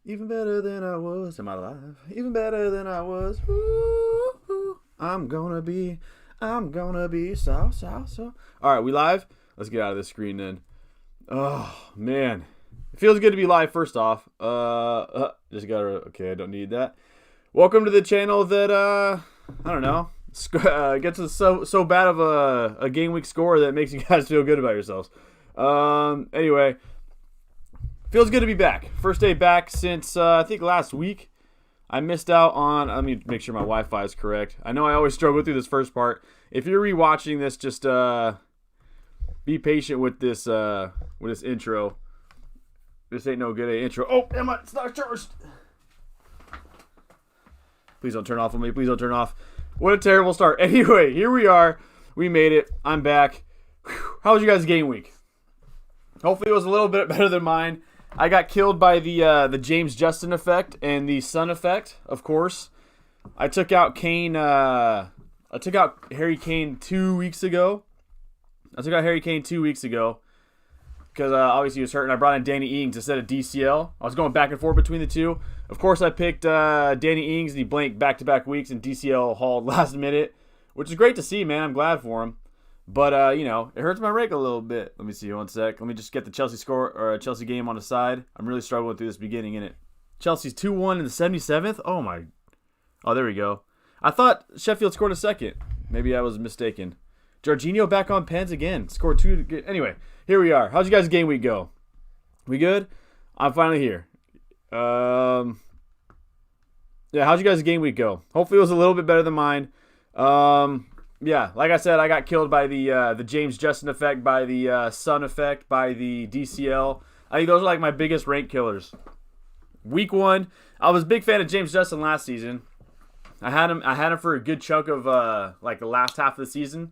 Even better than I was. Am I alive? Even better than I was. Ooh, I'm gonna be. So. All right, we live? Let's get out of this screen then. Oh, man. It feels good to be live, first off. Just gotta. Okay, I don't need that. Welcome to the channel that, I don't know, gets us so bad of a game week score that makes you guys feel good about yourselves. Anyway, feels good to be back. First day back since, I think last week. I missed out on, let me make sure my Wi-Fi is correct. I know I always struggle through this first part. If you're rewatching this, just be patient with this intro. This ain't no good intro. Oh, it's not charged. Please don't turn off on me. Please don't turn off. What a terrible start. Anyway, here we are. We made it. I'm back. Whew. How was your guys' game week? Hopefully it was a little bit better than mine. I got killed by the James Justin effect and the Sun effect, of course. I took out Kane. I took out Harry Kane 2 weeks ago. Because obviously he was hurt, and I brought in Danny Ings instead of DCL. I was going back and forth between the two. Of course, I picked Danny Ings, and he blanked back-to-back weeks, and DCL hauled last minute, which is great to see, man. I'm glad for him. But, it hurts my rank a little bit. Let me see one sec. Let me just get the Chelsea score or Chelsea game on the side. I'm really struggling through this beginning, innit? Chelsea's 2-1 in the 77th? Oh, my. Oh, there we go. I thought Sheffield scored a second. Maybe I was mistaken. Jorginho back on pens again. Scored 2. Anyway, here we are. How's you guys' game week go? We good? I'm finally here. Yeah, how's you guys' game week go? Hopefully it was a little bit better than mine. Yeah, like I said, I got killed by the James Justin effect, by the Sun effect, by the DCL. I think those are like my biggest rank killers. Week 1, I was a big fan of James Justin last season. I had him for a good chunk of like the last half of the season.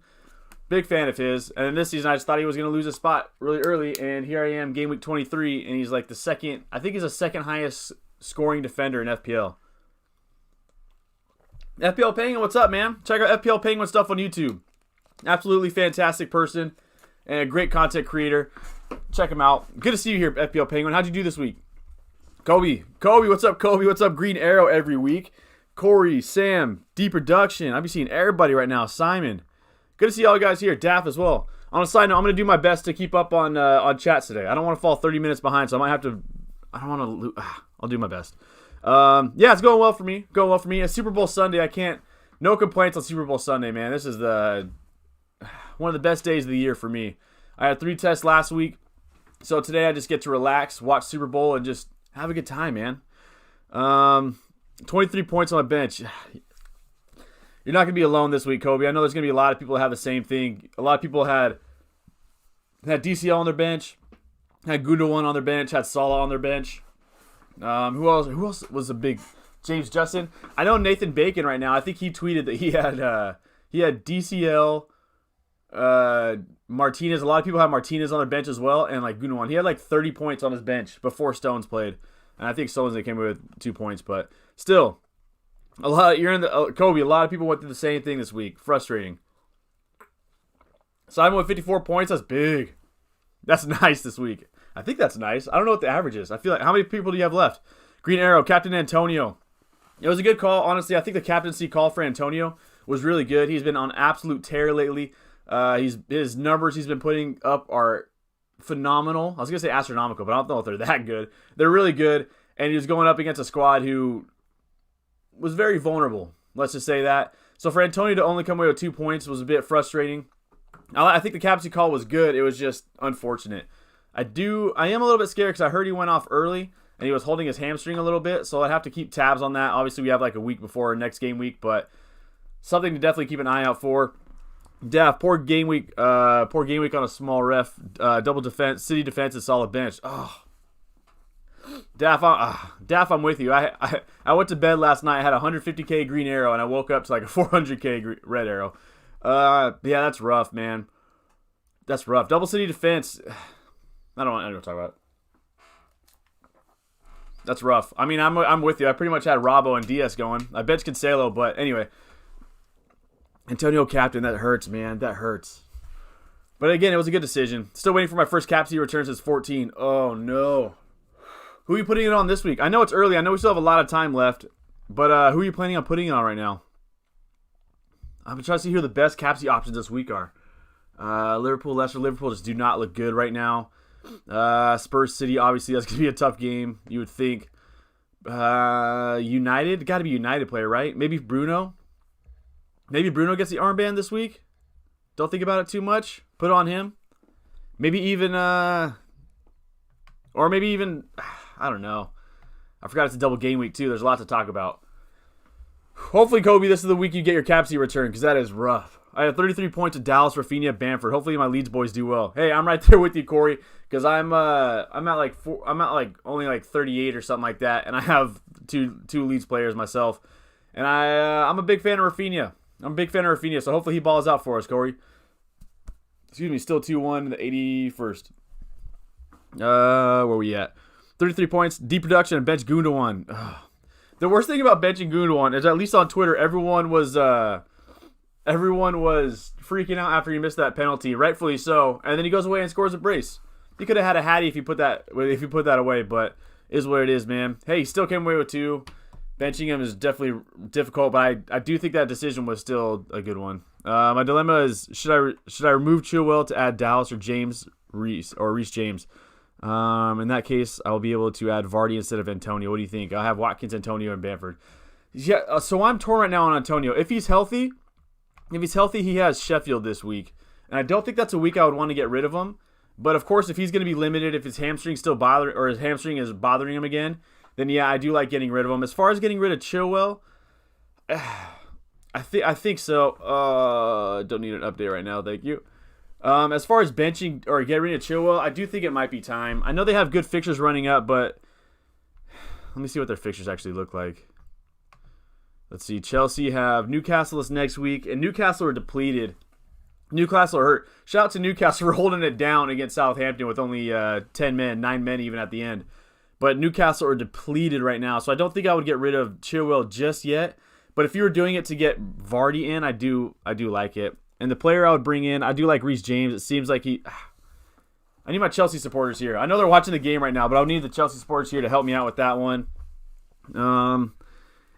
Big fan of his. And then this season, I just thought he was going to lose a spot really early. And here I am, game week 23, and he's like the second, I think he's the second highest scoring defender in FPL. FPL Penguin, what's up, man? Check out FPL Penguin stuff on YouTube. Absolutely fantastic person and a great content creator. Check him out. Good to see you here, FPL Penguin. How'd you do this week? Kobe, what's up, Kobe? What's up, Green Arrow every week? Corey, Sam, D Production. I'll be seeing everybody right now. Simon. Good to see all you guys here. Daff as well. On a side note, I'm going to do my best to keep up on chats today. I don't want to fall 30 minutes behind, so I might have to. I don't want to. I'll do my best. Yeah, it's going well for me. It's Super Bowl Sunday. I can't. No complaints on Super Bowl Sunday, man. This is one of the best days of the year for me. I had 3 tests last week, so today I just get to relax, watch Super Bowl, and just have a good time, man. 23 points on my bench. You're not going to be alone this week, Kobe. I know there's going to be a lot of people that have the same thing. A lot of people had DCL on their bench, had Gundogan on their bench, had Salah on their bench. Who else was a big James Justin? I know Nathan Bacon right now. I think he tweeted that he had DCL, Martinez. A lot of people have Martinez on their bench as well, and like Gundogan. He had like 30 points on his bench before Stones played, and I think Stones came away with 2 points, but still. Kobe. A lot of people went through the same thing this week. Frustrating. Simon with 54 points. That's big. That's nice this week. I think that's nice. I don't know what the average is. I feel like, how many people do you have left? Green Arrow, Captain Antonio. It was a good call. Honestly, I think the captaincy call for Antonio was really good. He's been on absolute tear lately. His numbers he's been putting up are phenomenal. I was going to say astronomical, but I don't know if they're that good. They're really good. And he was going up against a squad who was very vulnerable. Let's just say that. So for Antonio to only come away with 2 points was a bit frustrating. I think the captaincy call was good. It was just unfortunate. I am a little bit scared because I heard he went off early and he was holding his hamstring a little bit. So I'd have to keep tabs on that. Obviously, we have like a week before our next game week, but something to definitely keep an eye out for. Daff, poor game week on a small ref. Double defense, city defense, and solid bench. Oh. Daff, I'm with you. I went to bed last night. I had a 150k green arrow, and I woke up to like a 400k red arrow. Yeah, that's rough, man. That's rough. Double city defense. I don't want to talk about it. That's rough. I mean, I'm with you. I pretty much had Robbo and Diaz going. I benched Cancelo, but anyway. Antonio captain, that hurts, man. That hurts. But again, it was a good decision. Still waiting for my first captaincy return since 14. Oh, no. Who are you putting it on this week? I know it's early. I know we still have a lot of time left. But who are you planning on putting it on right now? I'm trying to see who the best capsy options this week are. Liverpool, Leicester. Liverpool just do not look good right now. Spurs City, obviously, that's going to be a tough game, you would think. United, got to be United player, right? Maybe Bruno. Maybe Bruno gets the armband this week. Don't think about it too much. Put it on him. Maybe even, I don't know. I forgot it's a double game week, too. There's a lot to talk about. Hopefully, Kobe, this is the week you get your capsy return, because that is rough. I have 33 points to Dallas, Rafinha, Bamford. Hopefully, my Leeds boys do well. Hey, I'm right there with you, Corey, because I'm at only 38 or something like that, and I have two Leeds players myself, and I'm a big fan of Rafinha. So hopefully he balls out for us, Corey. Excuse me, still 2-1 in the 81st. Where we at? 33 points, deep production, and bench Gundogan. The worst thing about benching Gundogan is, at least on Twitter, everyone was freaking out after he missed that penalty, rightfully so. And then he goes away and scores a brace. He could have had a hattie if you put that away, but is what it is, man. Hey, he still came away with 2. Benching him is definitely difficult, but I do think that decision was still a good one. My dilemma is, should I remove Chilwell to add Dallas or Reece James? In that case, I will be able to add Vardy instead of Antonio. What do you think? I'll have Watkins, Antonio, and Bamford. Yeah, so I'm torn right now on Antonio. If he's healthy, he has Sheffield this week. And I don't think that's a week I would want to get rid of him. But of course, if he's going to be limited, if his hamstring is bothering him again, then yeah, I do like getting rid of him. As far as getting rid of Chilwell, I think so. Don't need an update right now, thank you. As far as benching or getting rid of Chilwell, I do think it might be time. I know they have good fixtures running up, but let me see what their fixtures actually look like. Let's see. Chelsea have Newcastle this next week, and Newcastle are depleted. Newcastle are hurt. Shout out to Newcastle for holding it down against Southampton with only 10 men, 9 men even at the end. But Newcastle are depleted right now, so I don't think I would get rid of Chilwell just yet. But if you were doing it to get Vardy in, I do like it. And the player I would bring in, I do like Reece James. It seems like I need my Chelsea supporters here. I know they're watching the game right now, but I'll need the Chelsea supporters here to help me out with that one. And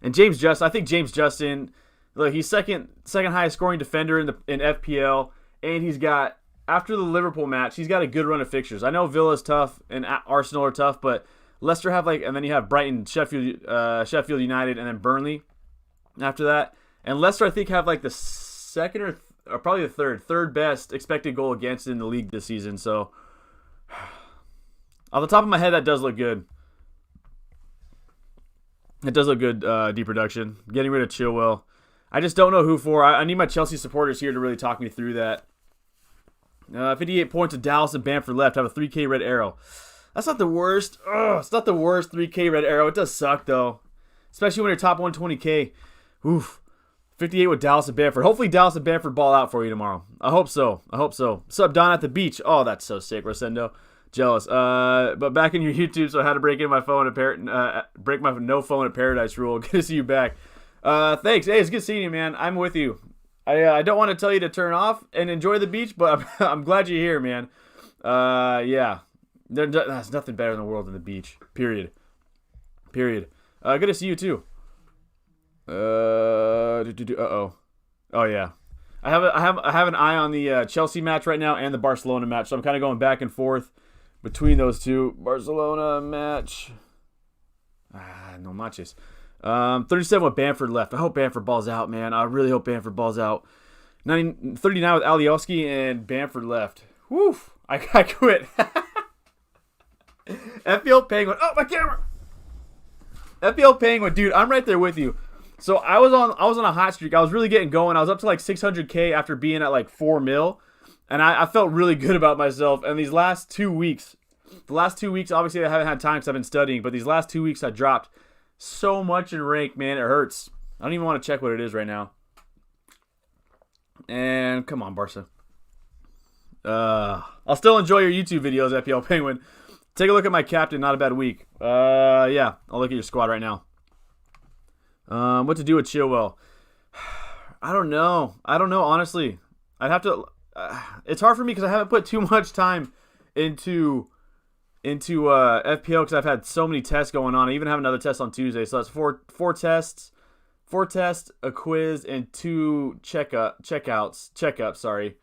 I think James Justin, look, he's second highest scoring defender in FPL, and he's got, after the Liverpool match, he's got a good run of fixtures. I know Villa's tough and Arsenal are tough, but Leicester have and then you have Brighton, Sheffield United, and then Burnley after that. And Leicester, I think, have the second or probably the third best expected goal against in the league this season. So, off the top of my head, that does look good. It does look good, deep production. Getting rid of Chilwell. I just don't know who for. I need my Chelsea supporters here to really talk me through that. 58 points of Dallas and Bamford left. I have a 3K red arrow. That's not the worst. It's not the worst 3K red arrow. It does suck, though. Especially when you're top 120K. Oof. 58 with Dallas and Bamford. Hopefully Dallas and Bamford ball out for you tomorrow. I hope so. Sup, Don at the beach. Oh, that's so sick, Rosendo. Jealous. But back in your YouTube, so I had to break my no phone at paradise rule. Good to see you back. Thanks. Hey, it's good seeing you, man. I'm with you. I don't want to tell you to turn off and enjoy the beach, but I'm glad you're here, man. Yeah. There's nothing better in the world than the beach. Period. Good to see you too. Uh-oh. Oh yeah. I have an eye on the Chelsea match right now and the Barcelona match, so I'm kind of going back and forth between those two. Barcelona match. No matches. 37 with Bamford left. I hope Bamford balls out, man. I really hope Bamford balls out. 39 with Alioski and Bamford left. Woo! I quit. FPL Penguin. Oh, my camera. FPL Penguin, dude. I'm right there with you. So I was on a hot streak. I was really getting going. I was up to 600K after being at 4 mil, and I felt really good about myself. And these last 2 weeks, obviously I haven't had time because I've been studying, but these last 2 weeks I dropped so much in rank, man. It hurts. I don't even want to check what it is right now. And come on, Barca. I'll still enjoy your YouTube videos, FPL Penguin. Take a look at my captain. Not a bad week. Yeah, I'll look at your squad right now. What to do with Chilwell? I don't know, honestly. I'd have to... it's hard for me because I haven't put too much time into into FPL because I've had so many tests going on. I even have another test on Tuesday, so that's four tests, a quiz, and 2 checkups. Sorry,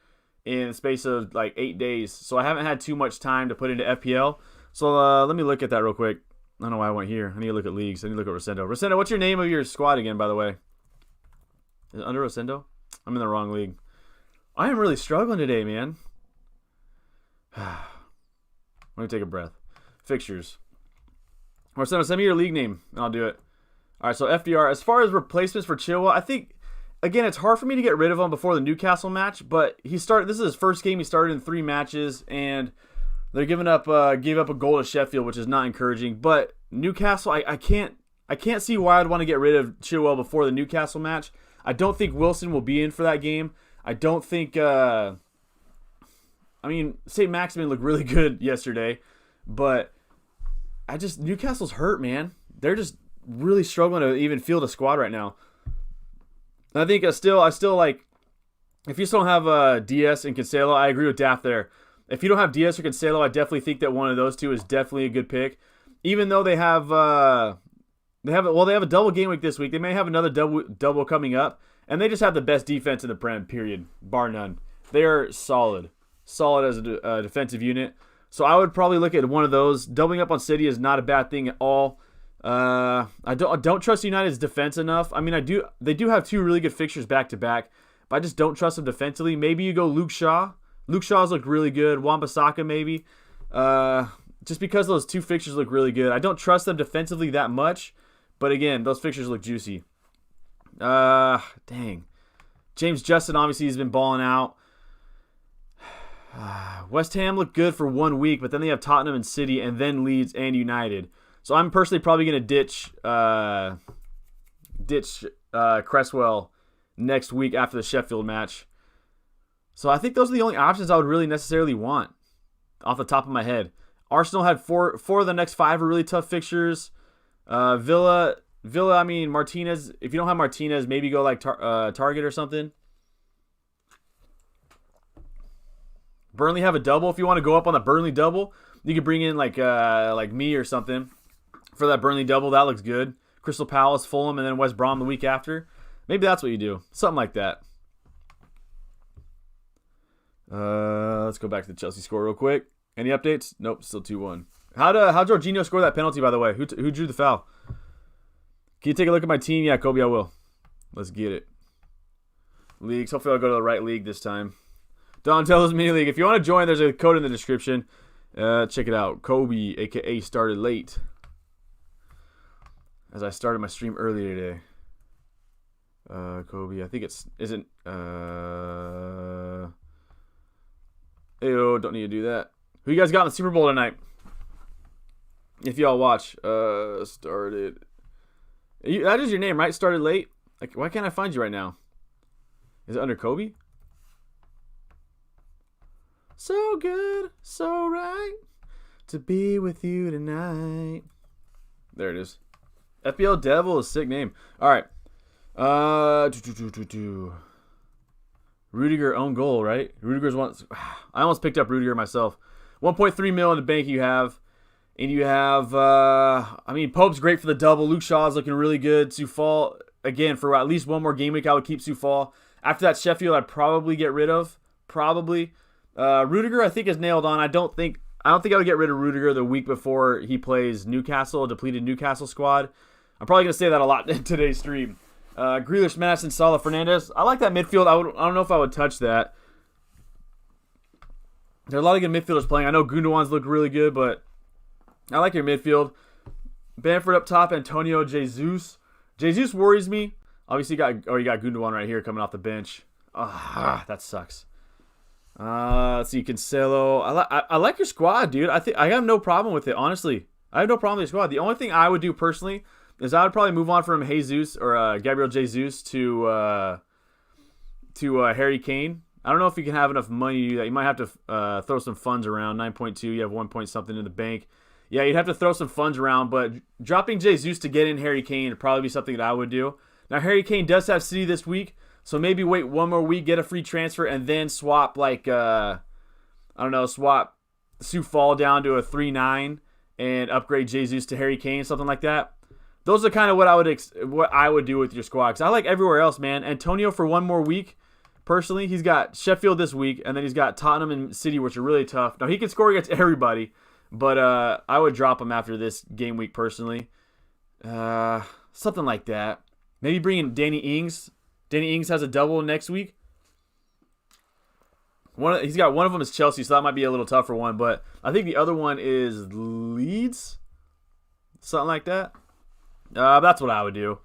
in the space of like 8 days. So I haven't had too much time to put into FPL. So let me look at that real quick. I don't know why I went here. I need to look at leagues. I need to look at Rosendo. Rosendo, what's your name of your squad again, by the way? Is it under Rosendo? I'm in the wrong league. I am really struggling today, man. Let me take a breath. Fixtures. Rosendo, send me your league name, and I'll do it. All right, so FDR. As far as replacements for Chilwell, I think, again, it's hard for me to get rid of him before the Newcastle match, but this is his first game. He started in 3 matches, and they're gave up a goal to Sheffield, which is not encouraging. But Newcastle, I can't see why I'd want to get rid of Chilwell before the Newcastle match. I don't think Wilson will be in for that game. I don't think. St. Maximin looked really good yesterday, but Newcastle's hurt, man. They're just really struggling to even field a squad right now. And I think I still like, if you still don't have Diaz and Cancelo, I agree with Daft there. If you don't have Diaz or Cancelo, I definitely think that one of those two is definitely a good pick. Even though they have a double game week this week, they may have another double coming up, and they just have the best defense in the Prem, period, bar none. They are solid as a defensive unit. So I would probably look at one of those. Doubling up on City is not a bad thing at all. I don't trust United's defense enough. I mean, they do have 2 really good fixtures back to back, but I just don't trust them defensively. Maybe you go Luke Shaw. Luke Shaw's looked really good. Wan-Bissaka maybe. Just because those 2 fixtures look really good. I don't trust them defensively that much, but again, those fixtures look juicy. Dang. James Justin obviously has been balling out. West Ham looked good for 1 week, but then they have Tottenham and City, and then Leeds and United. So I'm personally probably going to ditch Cresswell next week after the Sheffield match. So I think those are the only options I would really necessarily want off the top of my head. Arsenal had four of the next 5 are really tough fixtures. Villa, I mean, Martinez. If you don't have Martinez, maybe go like Target or something. Burnley have a double. If you want to go up on the Burnley double, you could bring in like me or something for that Burnley double. That looks good. Crystal Palace, Fulham, and then West Brom the week after. Maybe that's what you do. Something like that. Let's go back to the Chelsea score real quick. Any updates? Nope, still 2-1. How'd Jorginho score that penalty, by the way? Who drew the foul? Can you take a look at my team? Yeah, Kobe, I will. Let's get it. Leagues. Hopefully I'll go to the right league this time. Donatello's Mini League. If you want to join, there's a code in the description. Check it out. Kobe, a.k.a. started late. As I started my stream earlier today. Kobe, I think isn't... Ayo, don't need to do that. Who you guys got in the Super Bowl tonight? If y'all watch. Started... That is your name, right? Started late? Like, why can't I find you right now? Is it under Kobe? So good, so right, to be with you tonight. There it is. FPL Devil is a sick name. All right. Rudiger own goal, right? Rudiger's one. I almost picked up Rudiger myself. 1.3 mil in the bank you have. And you have, Pope's great for the double. Luke Shaw's looking really good. Sufal, again, for at least one more game week, I would keep Sufal. After that, Sheffield, I'd probably get rid of. Probably. Rudiger, I think, is nailed on. I don't think I would get rid of Rudiger the week before he plays Newcastle, a depleted Newcastle squad. I'm probably going to say that a lot in today's stream. Grealish, Madison, Salah, Fernandez. I like that midfield. I don't know if I would touch that. There are a lot of good midfielders playing. I know Gundogan's look really good, but I like your midfield. Bamford up top, Antonio, Jesus. Jesus worries me. Obviously, you got Gundogan right here coming off the bench. That sucks. Let's see, Cancelo. I like your squad, dude. I have no problem with it, honestly. I have no problem with your squad. The only thing I would do personally is I would probably move on from Jesus or Gabriel Jesus to Harry Kane. I don't know if you can have enough money to do that. You might have to throw some funds around. 9.2, you have 1 point something in the bank. Yeah, you'd have to throw some funds around, but dropping Jesus to get in Harry Kane would probably be something that I would do. Now, Harry Kane does have City this week, so maybe wait one more week, get a free transfer, and then swap swap Fall down to a 3.9 and upgrade Jesus to Harry Kane, something like that. Those are kind of what I would do with your squad. Because I like everywhere else, man. Antonio for one more week. Personally, he's got Sheffield this week, and then he's got Tottenham and City, which are really tough. Now, he can score against everybody, but I would drop him after this game week personally. Something like that. Maybe bring in Danny Ings. Danny Ings has a double next week. He's got one of them is Chelsea, so that might be a little tougher one, but I think the other one is Leeds. Something like that. That's what I would do.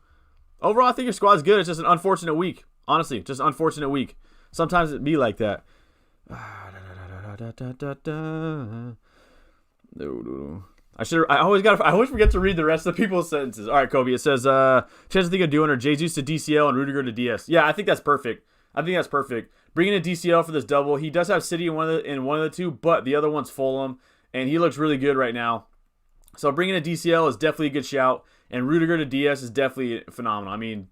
Overall, I think your squad's good. It's just an unfortunate week. Honestly, just an unfortunate week. Sometimes it be like that. I always forget to read the rest of the people's sentences. All right, Kobe. It says, chance to think of doing or Jesus to DCL and Rudiger to DS. Yeah, I think that's perfect. Bringing in DCL for this double. He does have City in one of the two, but the other one's Fulham, and he looks really good right now. So bringing in DCL is definitely a good shout, and Rudiger to DS is definitely phenomenal. I mean,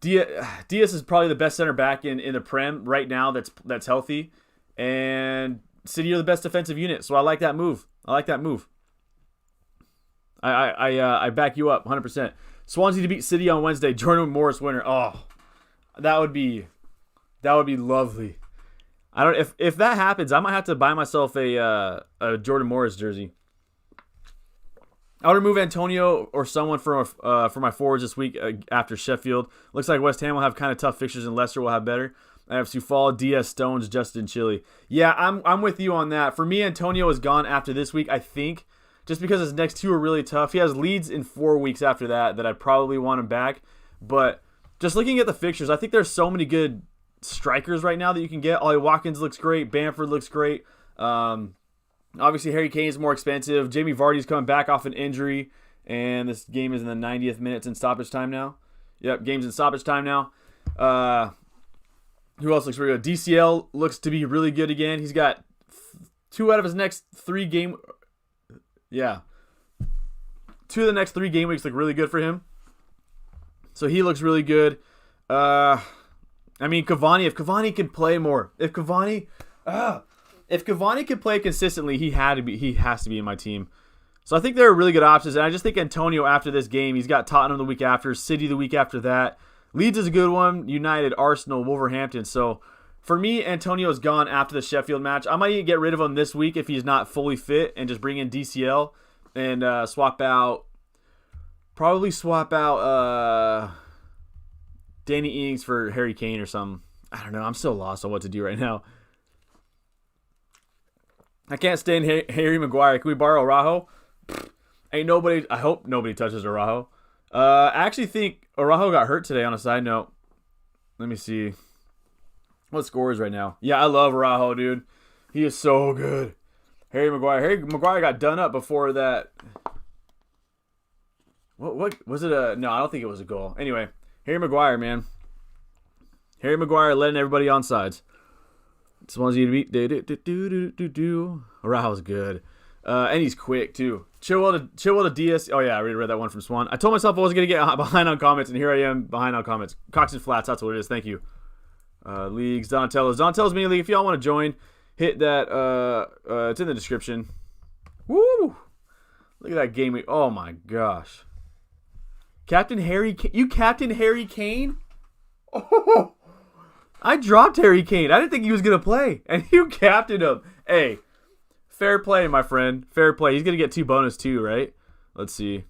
Diaz is probably the best center back in the Prem right now that's healthy, and City are the best defensive unit, so I like that move. I back you up 100%. Swansea to beat City on Wednesday. Jordan Morris winner. Oh, that would be lovely. I don't if that happens, I might have to buy myself a Jordan Morris jersey. I'll remove Antonio or someone for my forwards this week after Sheffield. Looks like West Ham will have kind of tough fixtures and Leicester will have better. I have Sufal, Diaz, Stones, Justin, Chile. Yeah, I'm with you on that. For me, Antonio is gone after this week, I think, just because his next two are really tough. He has Leeds in 4 weeks after that I probably want him back. But just looking at the fixtures, I think there's so many good strikers right now that you can get. Ollie Watkins looks great. Bamford looks great. Obviously, Harry Kane is more expensive. Jamie Vardy's coming back off an injury, and this game is in the 90th minute. It's in stoppage time now. Yep, game's in stoppage time now. Who else looks really good? DCL looks to be really good again. He's got 2 out of his next 3 game. Yeah, 2 of the next 3 game weeks look really good for him. So he looks really good. I mean, Cavani. If Cavani could play more, if Cavani could play consistently, he has to be in my team. So I think there are really good options, and I just think Antonio after this game, he's got Tottenham the week after, City the week after that. Leeds is a good one, United, Arsenal, Wolverhampton. So for me, Antonio's gone after the Sheffield match. I might even get rid of him this week if he's not fully fit and just bring in DCL and swap out Danny Ings for Harry Kane or something. I don't know. I'm still lost on what to do right now. I can't stand Harry Maguire. Can we borrow Araujo? Ain't nobody. I hope nobody touches Araujo. I actually think Araujo got hurt today on a side note. Let me see. What score is right now? Yeah, I love Araujo, dude. He is so good. Harry Maguire got done up before that. What was it? No, I don't think it was a goal. Anyway, Harry Maguire, man. Harry Maguire letting everybody on sides. Swansea to beat. Araujo's good. And he's quick, too. Chilwell to Diaz. Oh, yeah, I already read that one from Swan. I told myself I wasn't going to get behind on comments, and here I am behind on comments. Cox and Flats, that's what it is. Thank you. Leagues, Donatello's mini league. If y'all want to join, hit that. It's in the description. Woo! Look at that game week. Oh, my gosh. Captain Harry. You Captain Harry Kane? Oh, I dropped Harry Kane. I didn't think he was going to play. And you captained him. Hey, fair play, my friend. Fair play. He's going to get 2 bonus too, right? Let's see.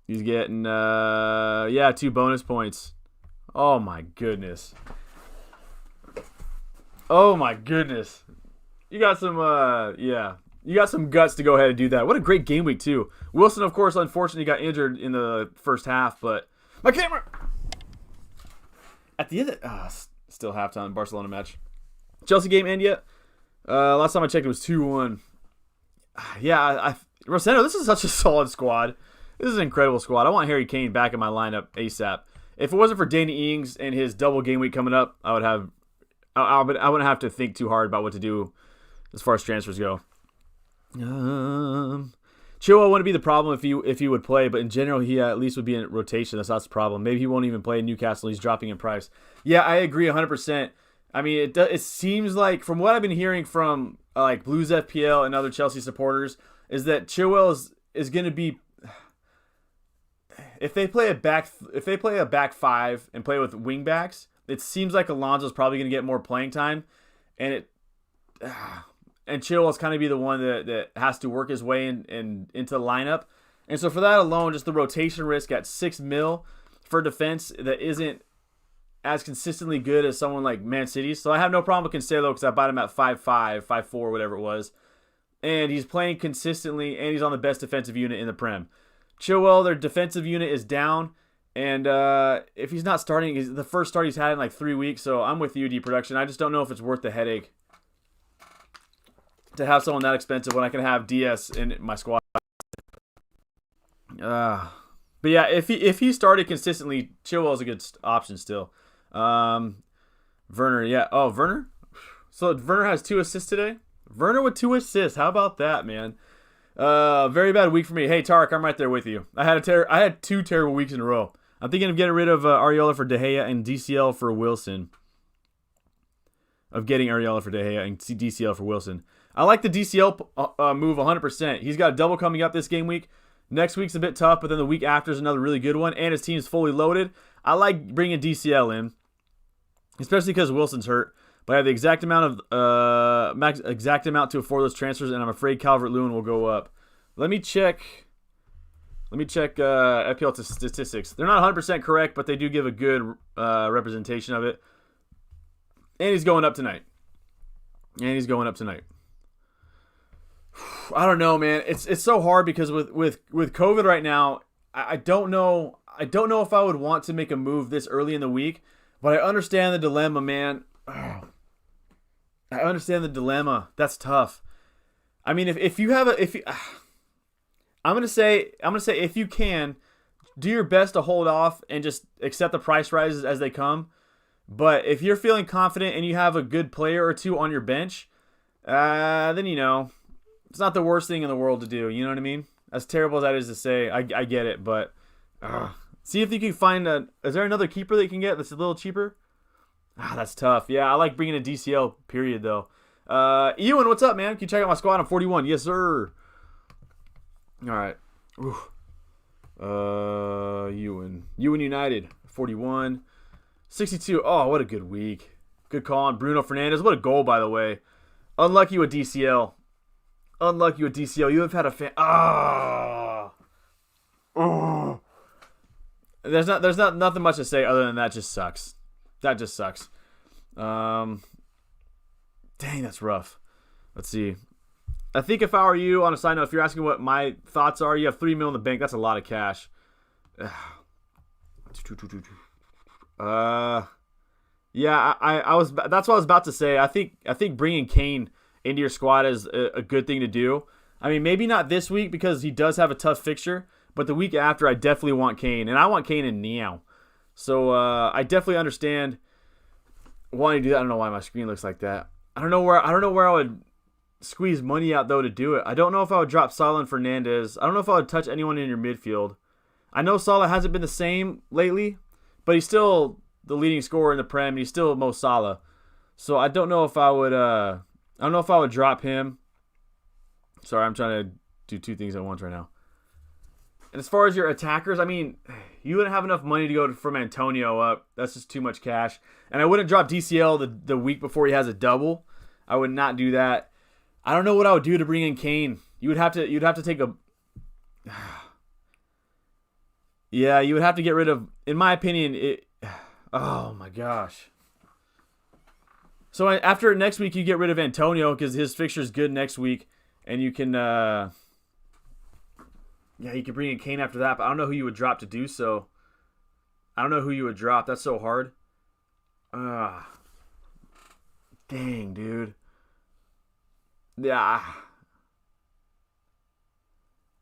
He's getting, 2 bonus points. Oh, my goodness. Oh, my goodness. You got some, You got some guts to go ahead and do that. What a great game week, too. Wilson, of course, unfortunately got injured in the first half, but my camera... At the end of still halftime, Barcelona match. Chelsea game end yet? Last time I checked, it was 2-1. Yeah, Rosendo, this is such a solid squad. This is an incredible squad. I want Harry Kane back in my lineup ASAP. If it wasn't for Danny Ings and his double game week coming up, I wouldn't have to think too hard about what to do as far as transfers go. Chilwell wouldn't be the problem if he would play, but in general, he at least would be in rotation. That's not the problem. Maybe he won't even play in Newcastle. He's dropping in price. Yeah, I agree 100%. I mean, it seems like, from what I've been hearing from like Blues FPL and other Chelsea supporters, is that Chilwell is going to be, if they play a back five and play with wing backs, it seems like Alonso's probably going to get more playing time, and Chilwell's kind of be the one that has to work his way into the lineup. And so for that alone, just the rotation risk at $6 million for defense that isn't as consistently good as someone like Man City. So I have no problem with Cancelo because I bought him at 5.5, 5.4, whatever it was. And he's playing consistently, and he's on the best defensive unit in the Prem. Chilwell, their defensive unit is down, and if he's not starting, he's the first start he's had in like 3 weeks. So I'm with you, D Production. I just don't know if it's worth the headache to have someone that expensive when I can have DS in my squad. But yeah, if he started consistently, Chilwell's a good option still. Werner, yeah. Oh, Werner? So Werner has 2 assists today? Werner with 2 assists. How about that, man? Very bad week for me. Hey, Tarek, I'm right there with you. I had 2 terrible weeks in a row. I'm thinking of getting rid of Areola for De Gea and DCL for Wilson. Of getting Areola for De Gea and DCL for Wilson. I like the DCL move 100%. He's got a double coming up this game week. Next week's a bit tough, but then the week after is another really good one, and his team's fully loaded. I like bringing DCL in, especially because Wilson's hurt. But I have the exact amount to afford those transfers, and I'm afraid Calvert-Lewin will go up. Let me check FPL statistics. They're not 100% correct, but they do give a good representation of it. And he's going up tonight. I don't know, man. It's so hard because with COVID right now, I don't know if I would want to make a move this early in the week, but I understand the dilemma, man. I understand the dilemma. That's tough. I mean, if you have I'm gonna say if you can, do your best to hold off and just accept the price rises as they come. But if you're feeling confident and you have a good player or 2 on your bench, then it's not the worst thing in the world to do. You know what I mean? As terrible as that is to say, I get it, but see if you can find is there another keeper that you can get that's a little cheaper? That's tough. Yeah, I like bringing a DCL, period, though. Ewan, what's up, man? Can you check out my squad? I'm 41. Yes, sir. All right. Ewan United, 41. 62. Oh, what a good week. Good call on Bruno Fernandes. What a goal, by the way. Unlucky with DCL. You have had a fan. There's not nothing much to say other than that just sucks. That just sucks. Dang, that's rough. Let's see. I think if I were you, on a side note, if you're asking what my thoughts are, you have $3 million in the bank. That's a lot of cash. Yeah, I was. That's what I was about to say. I think bringing Kane into your squad is a good thing to do. I mean, maybe not this week because he does have a tough fixture, but the week after, I definitely want Kane, and I want Kane in now. So I definitely understand wanting to do that. I don't know why my screen looks like that. I don't know where I would squeeze money out though to do it. I don't know if I would drop Salah and Fernandes. I don't know if I would touch anyone in your midfield. I know Salah hasn't been the same lately, but he's still the leading scorer in the Prem. And he's still Mo Salah. So I don't know if I would. I don't know if I would drop him. Sorry, I'm trying to do 2 things at once right now. And as far as your attackers, I mean, you wouldn't have enough money to go from Antonio up. That's just too much cash. And I wouldn't drop DCL the week before he has a double. I would not do that. I don't know what I would do to bring in Kane. You'd have to take a. Yeah, you would have to get rid of. In my opinion, it. Oh my gosh. So after next week, you get rid of Antonio because his fixture's good next week, and you can. Yeah, you could bring in Kane after that, but I don't know who you would drop to do so. I don't know who you would drop. That's so hard. Dang, dude. Yeah.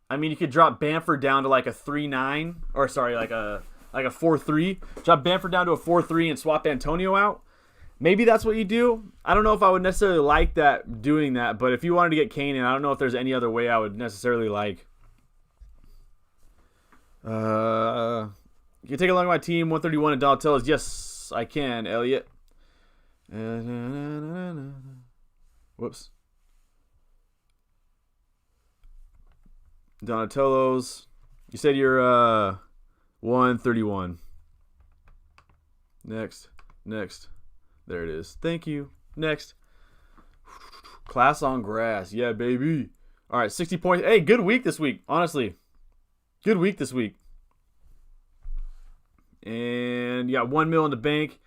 I mean, you could drop Bamford down to like a 3-9, or sorry, like a 4-3. Drop Bamford down to a 4-3 and swap Antonio out. Maybe that's what you do. I don't know if I would necessarily like doing that, but if you wanted to get Kane in, I don't know if there's any other way I would necessarily like. You can take a look at my team, 131 and Donatello's. Yes, I can, Elliot. Whoops. Donatello's. You said you're 131. Next. There it is. Thank you. Next. Class on grass. Yeah, baby. All right, 60 points. Hey, good week this week, honestly. Good week this week. And you got 1 mil in the bank.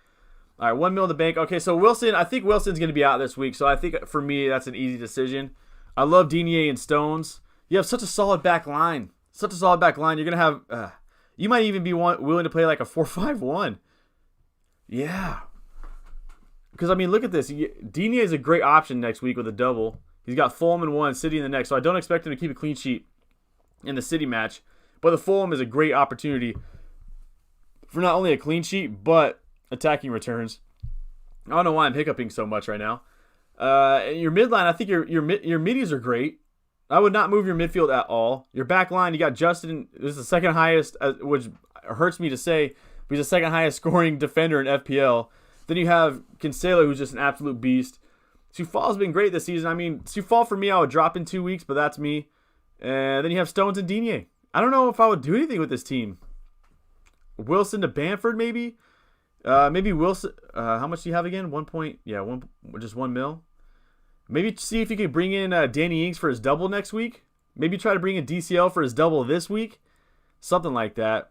All right, 1 mil in the bank. Okay, so Wilson, I think Wilson's going to be out this week. So I think for me, that's an easy decision. I love Digne and Stones. You have such a solid back line. You're going to have, you might even be willing to play like a 4-5-1. Yeah. Because, I mean, look at this. Digne is a great option next week with a double. He's got Fulham in one, City in the next. So I don't expect him to keep a clean sheet in the City match. But the Fulham is a great opportunity for not only a clean sheet, but attacking returns. I don't know why I'm hiccuping so much right now. Your midline, I think your middies are great. I would not move your midfield at all. Your back line, you got Justin. This is the second highest, which hurts me to say, but he's the second highest scoring defender in FPL. Then you have Cancelo, who's just an absolute beast. Soufal's been great this season. I mean, Soufal for me, I would drop in 2 weeks, but that's me. And then you have Stones and Digne. I don't know if I would do anything with this team. Wilson to Bamford, maybe. Maybe Wilson. How much do you have again? 1 point. Yeah, just 1 mil. Maybe see if you can bring in Danny Ings for his double next week. Maybe try to bring in DCL for his double this week. Something like that.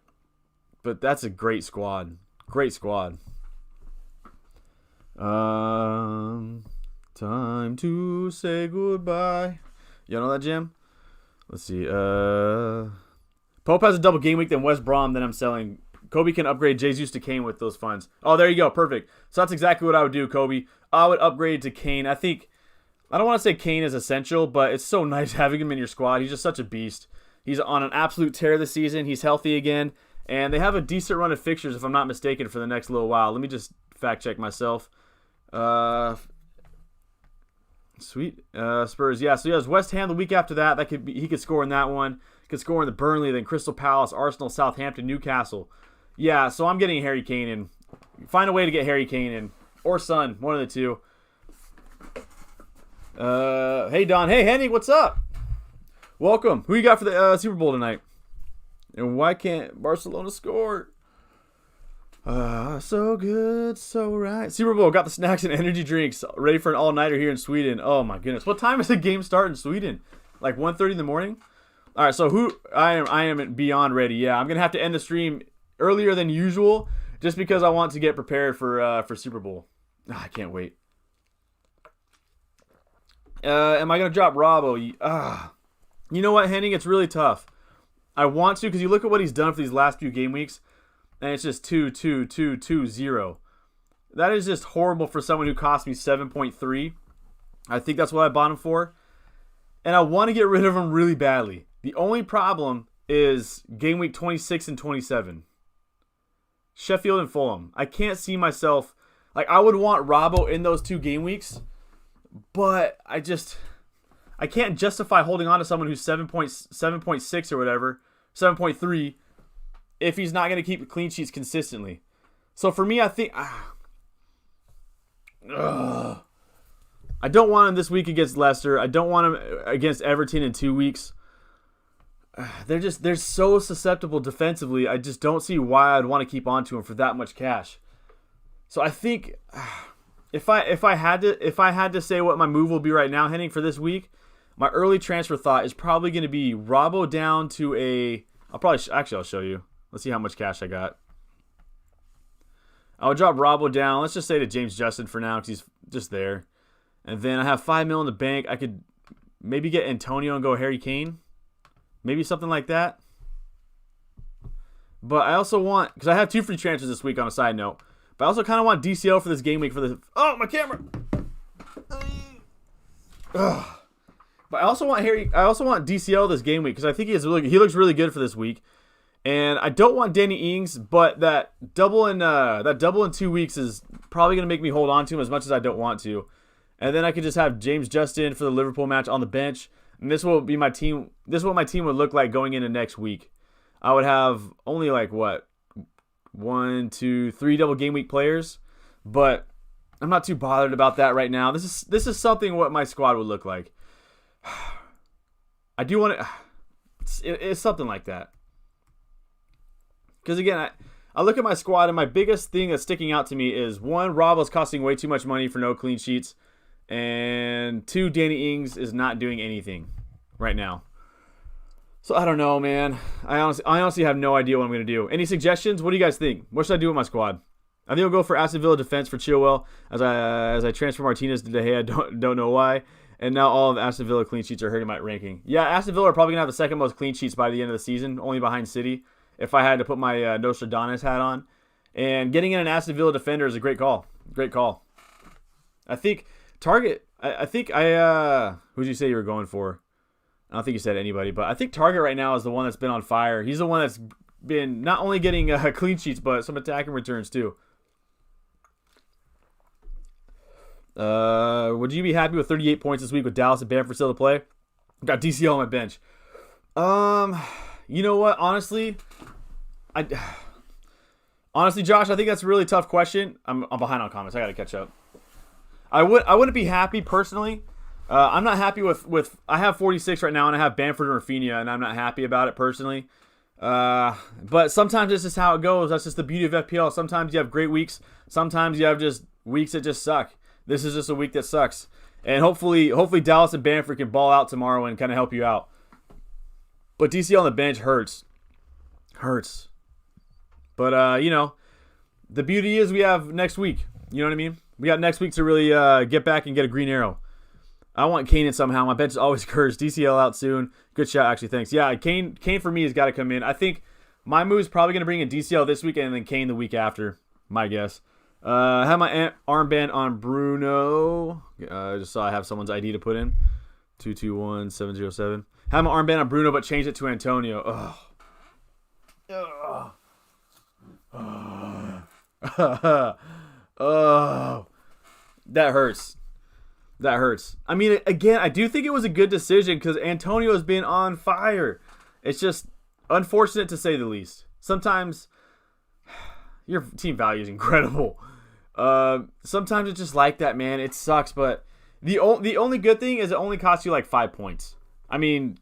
But that's a great squad. Great squad. Time to say goodbye. You know that, Jim? Let's see. Pope has a double game week, then West Brom, then I'm selling. Kobe can upgrade Jesus to Kane with those funds. Oh, there you go. Perfect. So that's exactly what I would do, Kobe. I would upgrade to Kane. I don't want to say Kane is essential, but it's so nice having him in your squad. He's just such a beast. He's on an absolute tear this season. He's healthy again. And they have a decent run of fixtures, if I'm not mistaken, for the next little while. Let me just fact check myself. Sweet. Spurs. Yeah, so he has West Ham the week after that. He could score in that one. He could score in the Burnley, then Crystal Palace, Arsenal, Southampton, Newcastle. Yeah, so I'm getting Harry Kane in. Find a way to get Harry Kane in. Or Son, one of the two. Hey, Don. Hey, Henning, what's up? Welcome. Who you got for the Super Bowl tonight? And why can't Barcelona score? So good, so right. Super Bowl, got the snacks and energy drinks ready for an all-nighter here in Sweden. Oh, my goodness. What time does the game start in Sweden? Like 1:30 in the morning? All right, so I am beyond ready. Yeah, I'm going to have to end the stream earlier than usual just because I want to get prepared for Super Bowl. I can't wait. Am I going to drop Robbo? You know what, Henning? It's really tough. I want to because you look at what he's done for these last few game weeks, and it's just 2-2-2-2-0. That is just horrible for someone who cost me 7.3. I think that's what I bought him for. And I want to get rid of him really badly. The only problem is game week 26 and 27. Sheffield and Fulham. I can't see myself... I would want Robbo in those 2 game weeks, but I can't justify holding on to someone who's 7.6 or whatever, 7.3, if he's not going to keep clean sheets consistently. So for me, I think... I don't want him this week against Leicester. I don't want him against Everton in 2 weeks. They're so susceptible defensively. I just don't see why I'd want to keep on to him for that much cash. So I think if I had to say what my move will be right now, Henning, for this week, my early transfer thought is probably going to be Robbo down to a... I'll show you. Let's see how much cash I got. I would drop Robbo down. Let's just say to James Justin for now because he's just there. And then I have 5 mil in the bank. I could maybe get Antonio and go Harry Kane. Maybe something like that. But I also want... Because I have 2 free transfers this week on a side note. But I also kind of want DCL for this game week for the... Oh, my camera! Ugh. But I also want DCL this game week because I think he looks really good for this week. And I don't want Danny Ings, but that double in 2 weeks is probably going to make me hold on to him as much as I don't want to. And then I could just have James Justin for the Liverpool match on the bench. And this will be my team. This is what my team would look like going into next week. I would have only 1, 2, 3 double game week players, but I'm not too bothered about that right now. This is something what my squad would look like. I do want to. It's something like that. Because again, I look at my squad, and my biggest thing that's sticking out to me is, one, Robbo's costing way too much money for no clean sheets, and two, Danny Ings is not doing anything right now. So I don't know, man. I honestly have no idea what I'm going to do. Any suggestions? What do you guys think? What should I do with my squad? I think I'll go for Aston Villa defense for Chilwell as I transfer Martinez to De Gea. Don't know why. And now all of Aston Villa clean sheets are hurting my ranking. Yeah, Aston Villa are probably going to have the second most clean sheets by the end of the season, only behind City, if I had to put my Nostradamus hat on. And getting in an Aston Villa defender is a great call. Great call. I think Target, who did you say you were going for? I don't think you said anybody, but I think Target right now is the one that's been on fire. He's the one that's been not only getting clean sheets, but some attacking returns too. Would you be happy with 38 points this week with Dallas and Bamford still to play? Got DCL on my bench. You know what? Honestly, Josh, I think that's a really tough question. I'm behind on comments. I got to catch up. I wouldn't be happy personally. I'm not happy with I have 46 right now, and I have Bamford and Rafinha, and I'm not happy about it personally. But sometimes this is how it goes. That's just the beauty of FPL. Sometimes you have great weeks. Sometimes you have just weeks that just suck. This is just a week that sucks. And hopefully Dallas and Bamford can ball out tomorrow and kind of help you out. But DCL on the bench hurts. But, the beauty is we have next week. You know what I mean? We got next week to really get back and get a green arrow. I want Kane in somehow. My bench is always cursed. DCL out soon. Good shot, actually. Thanks. Yeah, Kane for me has got to come in. I think my move is probably going to bring in DCL this week and then Kane the week after. My guess. I have my armband on Bruno. I just saw I have someone's ID to put in. 221707. Have my armband on Bruno, but changed it to Antonio. Oh, that hurts. I mean, again, I do think it was a good decision because Antonio's been on fire. It's just unfortunate to say the least. Sometimes your team value is incredible. Sometimes it's just like that, man. It sucks, but the only good thing is it only costs you like 5 points. I mean,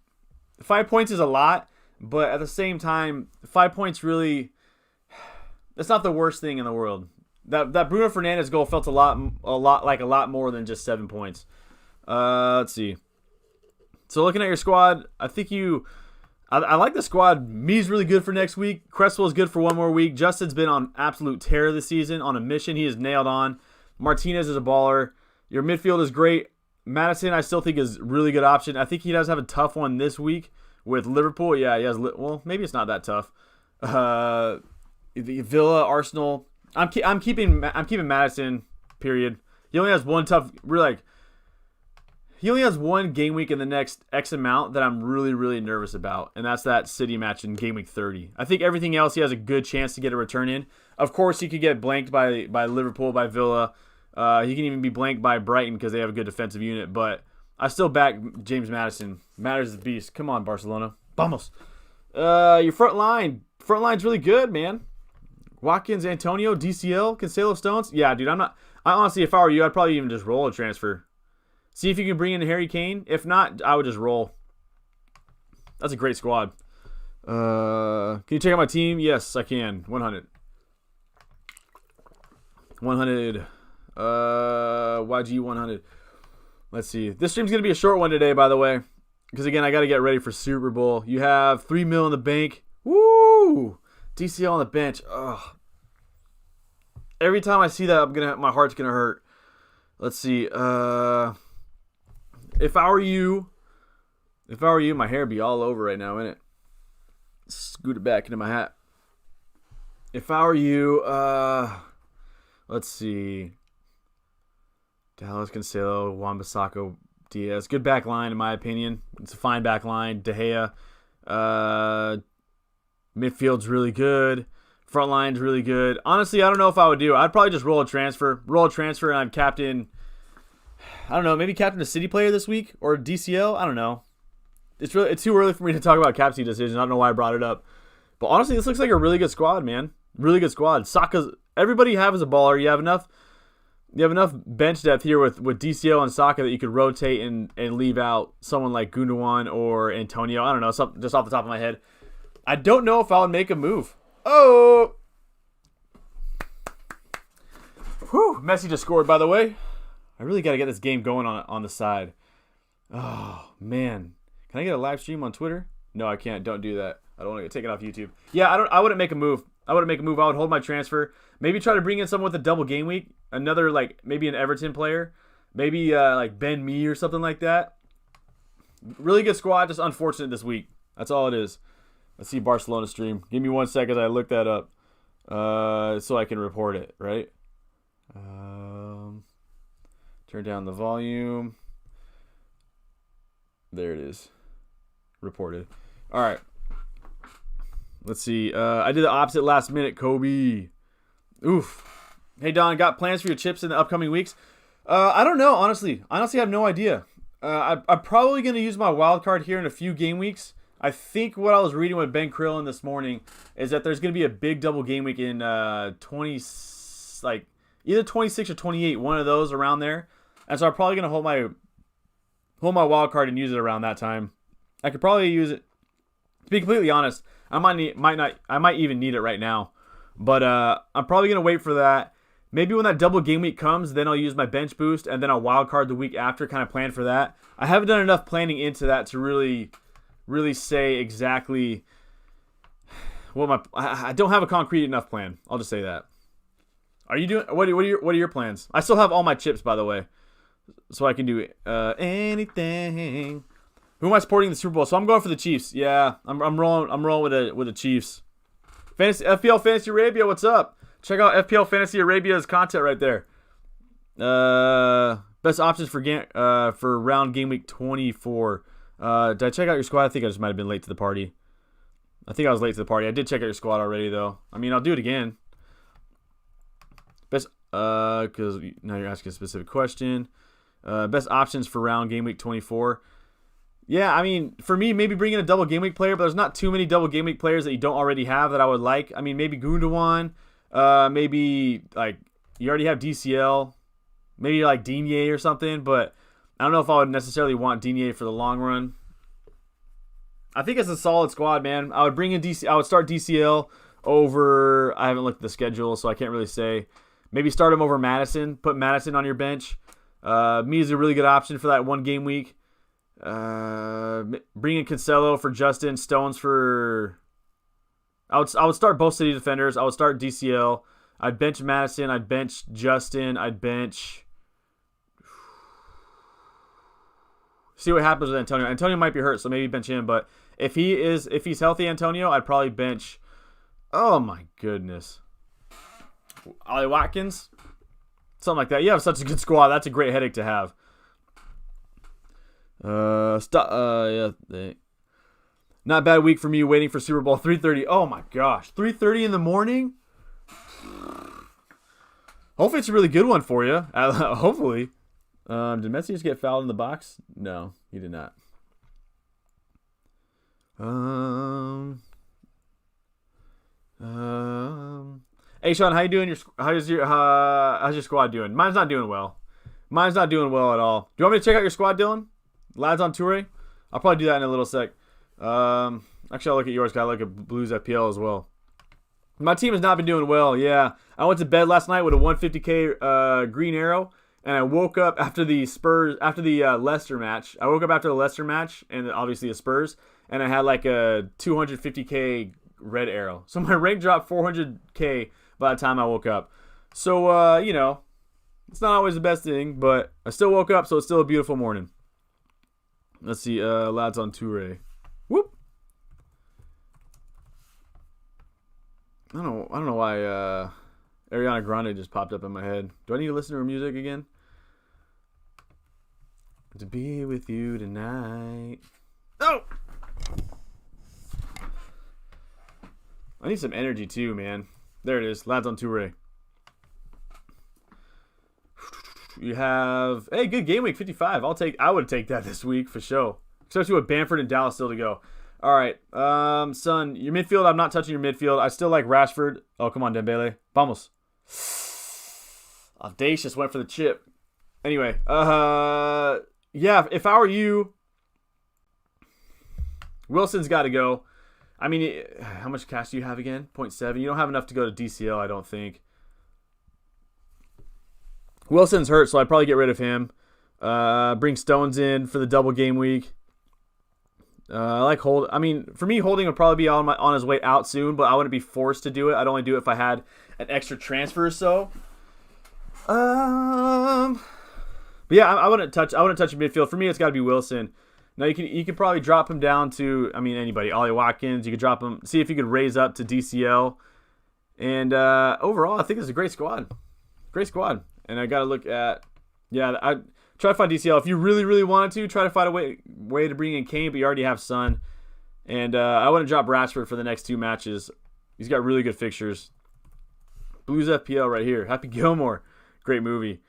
5 points is a lot, but at the same time, 5 points really, that's not the worst thing in the world. That Bruno Fernandes goal felt a lot more than just 7 points. Let's see. So looking at your squad, I think I like the squad. Me's really good for next week. Cresswell is good for one more week. Justin's been on absolute tear this season. On a mission, he is nailed on. Martinez is a baller. Your midfield is great. Madison, I still think is a really good option. I think he does have a tough one this week with Liverpool. Yeah, he has. Well, maybe it's not that tough. Villa, Arsenal. I'm keeping Madison. Period. He only has one He only has one game week in the next X amount that I'm really, really nervous about, and that's that City match in game week 30. I think everything else he has a good chance to get a return in. Of course, he could get blanked by Liverpool, by Villa. He can even be blanked by Brighton because they have a good defensive unit. But I still back James Madison. Matters the beast. Come on, Barcelona. Vamos. Your front line's really good, man. Watkins, Antonio, DCL, Cancelo, Stones. Yeah, dude, I honestly, if I were you, I'd probably even just roll a transfer. See if you can bring in Harry Kane. If not, I would just roll. That's a great squad. Can you check out my team? Yes, I can. 100. YG 100. Let's see. This stream's going to be a short one today, by the way. Because, again, I got to get ready for Super Bowl. You have $3 million in the bank. Woo! DCL on the bench. Ugh. Every time I see that, my heart's gonna hurt. Let's see. If I were you, my hair would be all over right now, innit? Scoot it back into my hat. If I were you, let's see. Dallas, Cancelo, Wan-Bissaka, Diaz. Good back line, in my opinion. It's a fine back line. De Gea. Midfield's really good. Front line's really good. Honestly, I don't know if I would do. I'd probably just roll a transfer, and I'd captain. I don't know, maybe captain a City player this week or DCL. I don't know. It's too early for me to talk about captaincy decisions. I don't know why I brought it up, but honestly, this looks like a really good squad, man. Really good squad. Saka's everybody you have is a baller. You have enough. You have enough bench depth here with DCL and Saka that you could rotate and leave out someone like Gundogan or Antonio. I don't know, just off the top of my head. I don't know if I would make a move. Oh! Whew, Messi just scored, by the way. I really got to get this game going on the side. Oh, man. Can I get a live stream on Twitter? No, I can't. Don't do that. I don't want to get taken off YouTube. Yeah, I wouldn't make a move. I would hold my transfer. Maybe try to bring in someone with a double game week. Another, like, maybe an Everton player. Maybe, like, Ben Mee or something like that. Really good squad, just unfortunate this week. That's all it is. Let's see Barcelona stream. Give me 1 second as I look that up. So I can report it, right? Turn down the volume. There it is. Reported. All right. Let's see. I did the opposite last minute, Kobe. Oof. Hey, Don, got plans for your chips in the upcoming weeks? I don't know, honestly. I have no idea. I'm probably going to use my wild card here in a few game weeks. I think what I was reading with Ben Krillin this morning is that there's going to be a big double game week in either 26 or 28, one of those around there. And so I'm probably going to hold my wild card and use it around that time. I could probably use it. To be completely honest, I might even need it right now. But I'm probably going to wait for that. Maybe when that double game week comes, then I'll use my bench boost and then I'll wild card the week after, kind of plan for that. I haven't done enough planning into that to really say exactly what I don't have a concrete enough plan. I'll just say that. Are you doing what are your plans? I still have all my chips, by the way, so I can do anything. Who am I supporting in the Super Bowl? So I'm going for the Chiefs. Yeah, I'm rolling with the Chiefs. FPL Fantasy Arabia, what's up? Check out FPL Fantasy Arabia's content right there. Best options for round game week 24. Did I check out your squad? I think I just might have been late to the party. I think I was late to the party. I did check out your squad already, though. I mean, I'll do it again. Best, because now you're asking a specific question. Best options for round game week 24. Yeah, I mean, for me, maybe bring in a double game week player, but there's not too many double game week players that you don't already have that I would like. I mean, maybe Gundogan. Maybe, like, you already have DCL. Maybe, like, Digne or something, but I don't know if I would necessarily want Digne for the long run. I think it's a solid squad, man. I would bring in I would start DCL over. I haven't looked at the schedule, so I can't really say. Maybe start him over Madison. Put Madison on your bench. Me is a really good option for that 1 game week. Bring in Cancelo for Justin. Stones for. I would start both City defenders. I would start DCL. I'd bench Madison. I'd bench Justin. I'd bench. See what happens with Antonio. Antonio might be hurt, so maybe bench him. But if he's healthy, Antonio, I'd probably bench. Oh my goodness, Ollie Watkins, something like that. You have such a good squad. That's a great headache to have. Not a bad week for me waiting for Super Bowl 3:30. Oh my gosh, 3:30 in the morning. Hopefully it's a really good one for you. Hopefully. Did Messi just get fouled in the box? No, he did not. Hey Sean, how you doing? How's your squad doing? Mine's not doing well. Mine's not doing well at all. Do you want me to check out your squad, Dylan? Lads on Toure? I'll probably do that in a little sec. Actually, I'll look at yours. Gotta look at Blues FPL as well. My team has not been doing well. Yeah, I went to bed last night with a 150k green arrow. And I woke up after the Leicester match. I woke up after the Leicester match, and obviously the Spurs, and I had like a 250k red arrow. So my rank dropped 400k by the time I woke up. So, it's not always the best thing, but I still woke up, so it's still a beautiful morning. Let's see, lads on Toure. Whoop. I don't know why Ariana Grande just popped up in my head. Do I need to listen to her music again? To be with you tonight. Oh! I need some energy too, man. There it is. Lads on Toure. You have good game week 55. I would take that this week for sure. Especially with Bamford and Dallas still to go. All right. Son, your midfield, I'm not touching your midfield. I still like Rashford. Oh, come on, Dembele. Vamos. Audacious went for the chip. Anyway, yeah, if I were you, Wilson's got to go. I mean, how much cash do you have again? 0.7. You don't have enough to go to DCL, I don't think. Wilson's hurt, so I'd probably get rid of him. Bring Stones in for the double game week. I like hold. I mean, for me, Holding would probably be on his way out soon, but I wouldn't be forced to do it. I'd only do it if I had an extra transfer or so. But yeah, I wouldn't touch midfield. For me, it's got to be Wilson. Now you can probably drop him down to, I mean, anybody. Ollie Watkins. You could drop him. See if you could raise up to DCL. And overall, I think it's a great squad. Great squad. And I got to look at, yeah, I try to find DCL. If you really, really wanted to, try to find a way to bring in Kane, but you already have Son. And I wouldn't drop Rashford for the next 2 matches. He's got really good fixtures. Blues FPL right here. Happy Gilmore. Great movie.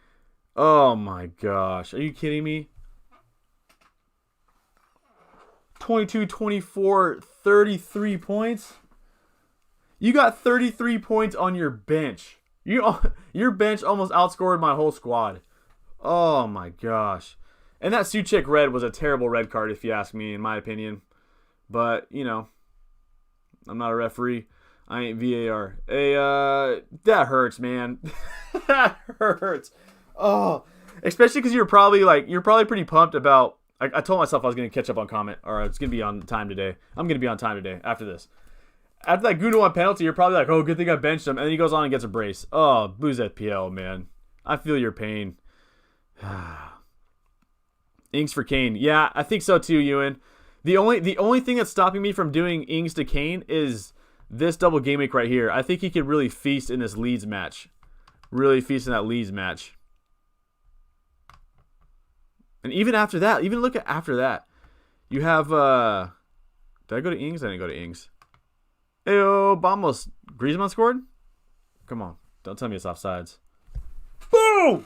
Oh my gosh. Are you kidding me? 22, 24, 33 points? You got 33 points on your bench. Your bench almost outscored my whole squad. Oh my gosh. And that Suchek red was a terrible red card if you ask me, in my opinion. But, you know, I'm not a referee. I ain't VAR. Hey, that hurts, man. That hurts. Oh, especially because you're probably pretty pumped about. I told myself I was going to catch up on comment, or it's going to be on time today. I'm going to be on time today after this. After that Gundogan penalty, you're probably like, oh, good thing I benched him. And then he goes on and gets a brace. Oh, Blues FPL, man. I feel your pain. Ings for Kane. Yeah, I think so too, Ewan. The only thing that's stopping me from doing Ings to Kane is this double game week right here. I think he could really feast in this Leeds match. Really feast in that Leeds match. And even after that, even look at after that. You have, did I go to Ings? I didn't go to Ings. Ayo, Bombos. Griezmann scored? Come on. Don't tell me it's offsides. Boom!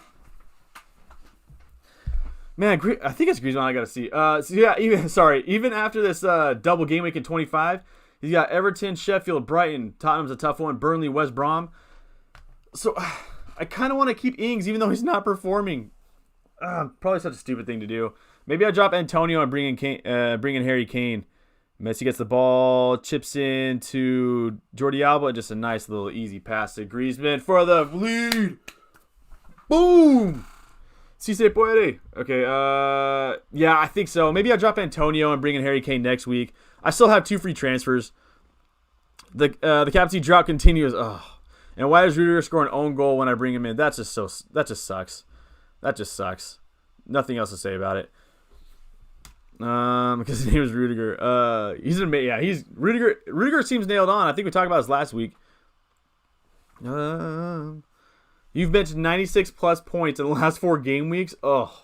Man, I think it's Griezmann I got to see. So yeah, even after this double game week in 25, he's got Everton, Sheffield, Brighton. Tottenham's a tough one. Burnley, West Brom. So I kind of want to keep Ings even though he's not performing. Probably such a stupid thing to do. Maybe I drop Antonio and bring in Harry Kane. Messi gets the ball, chips in to Jordi Alba. Just a nice little easy pass to Griezmann for the lead. Boom! Si se puede. Okay, yeah, I think so. Maybe I'll drop Antonio and bring in Harry Kane next week. I still have 2 free transfers. The captaincy drought continues. Oh. And why does Rudiger score an own goal when I bring him in? That just sucks. That just sucks. Nothing else to say about it. Because his name is Rudiger. He's Rudiger. Rudiger seems nailed on. I think we talked about this last week. You've benched 96 plus points in the last 4 game weeks. Oh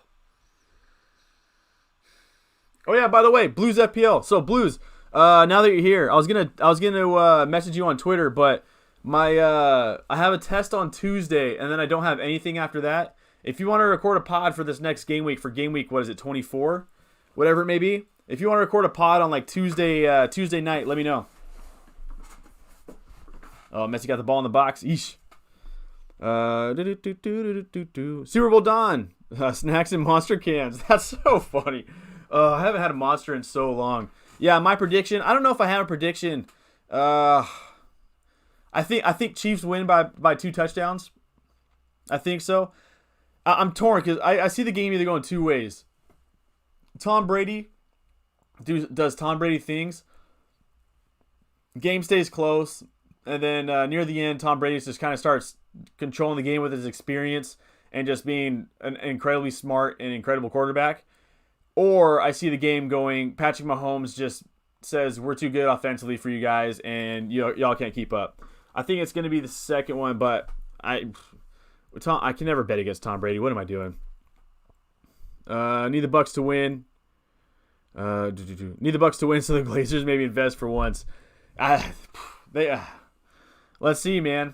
yeah. By the way, Blues FPL. So Blues. Now that you're here, I was gonna message you on Twitter, but I have a test on Tuesday, and then I don't have anything after that. If you want to record a pod for this next game week, what is it, 24? Whatever it may be. If you want to record a pod on like Tuesday night, let me know. Oh, Messi got the ball in the box. Eesh. Super Bowl Don. Snacks and monster cans. That's so funny. I haven't had a monster in so long. Yeah, my prediction. I don't know if I have a prediction. I think Chiefs win by 2 touchdowns. I think so. I'm torn because I see the game either going 2 ways. Tom Brady does Tom Brady things. Game stays close, and then near the end, Tom Brady just kind of starts controlling the game with his experience and just being an incredibly smart and incredible quarterback. Or I see the game going, Patrick Mahomes just says, we're too good offensively for you guys, and y'all can't keep up. I think it's going to be the second one, but I can never bet against Tom Brady. What am I doing? Need the Bucks to win. Need the Bucks to win so the Blazers maybe invest for once. Let's see, man.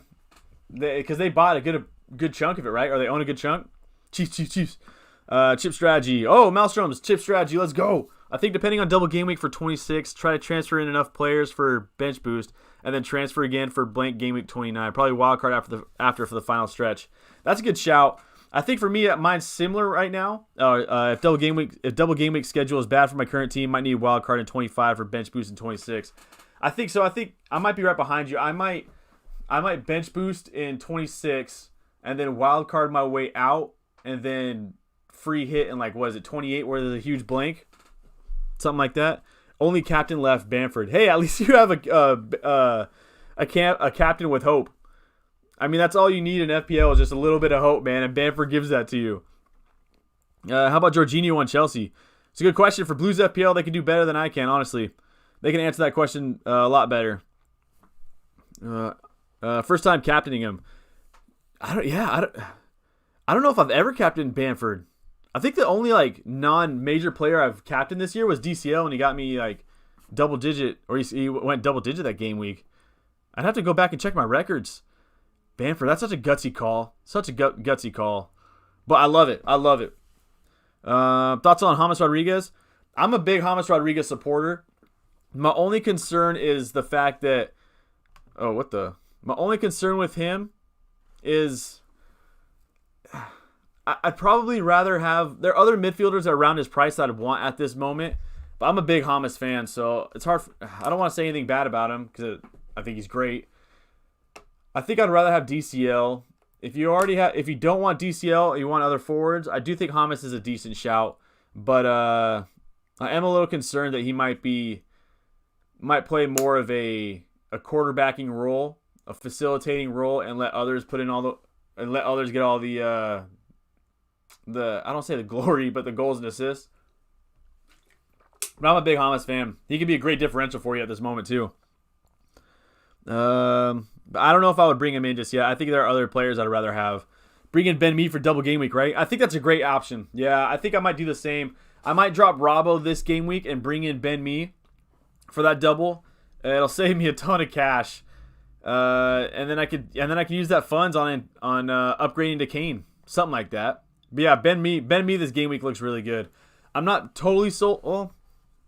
Because they bought a good chunk of it, right? Or they own a good chunk. Chiefs. Chip strategy. Oh, Maelstrom's chip strategy. Let's go. I think depending on double game week for 26, try to transfer in enough players for bench boost, and then transfer again for blank game week 29. Probably wild card after for the final stretch. That's a good shout. I think for me, mine's similar right now. If double game week schedule is bad for my current team, might need wild card in 25 for bench boost in 26. I think so. I think I might be right behind you. I might bench boost in 26 and then wild card my way out and then free hit in 28 where there's a huge blank, something like that. Only captain left, Bamford. Hey, at least you have a captain with hope. I mean, that's all you need in FPL is just a little bit of hope, man, and Bamford gives that to you. How about Jorginho on Chelsea? It's a good question. For Blues FPL, they can do better than I can, honestly. They can answer that question a lot better. First time captaining him. I don't know if I've ever captained Bamford. I think the only non-major player I've captained this year was DCL, and he got me double digit, or he went double digit that game week. I'd have to go back and check my records. Bamford, that's such a gutsy call. Such a gutsy call. But I love it. Thoughts on James Rodriguez? I'm a big James Rodriguez supporter. My only concern is the fact that... My only concern with him is... I'd probably rather have... There are other midfielders that are around his price that I'd want at this moment. But I'm a big James fan, so it's hard... I don't want to say anything bad about him because I think he's great. I think I'd rather have DCL. If you don't want DCL, you want other forwards, I do think James is a decent shout. But I am a little concerned that he might play more of a quarterbacking role, a facilitating role, and let others get all the I don't say the glory, but the goals and assists. But I'm a big James fan. He could be a great differential for you at this moment too. But I don't know if I would bring him in just yet. I think there are other players I'd rather have. Bring in Ben Mee for double game week, right? I think that's a great option. Yeah, I think I might do the same. I might drop Robbo this game week and bring in Ben Mee for that double. It'll save me a ton of cash. And then I could use that funds on upgrading to Kane, something like that. But yeah, Ben Mee this game week looks really good. I'm not totally sold. Well,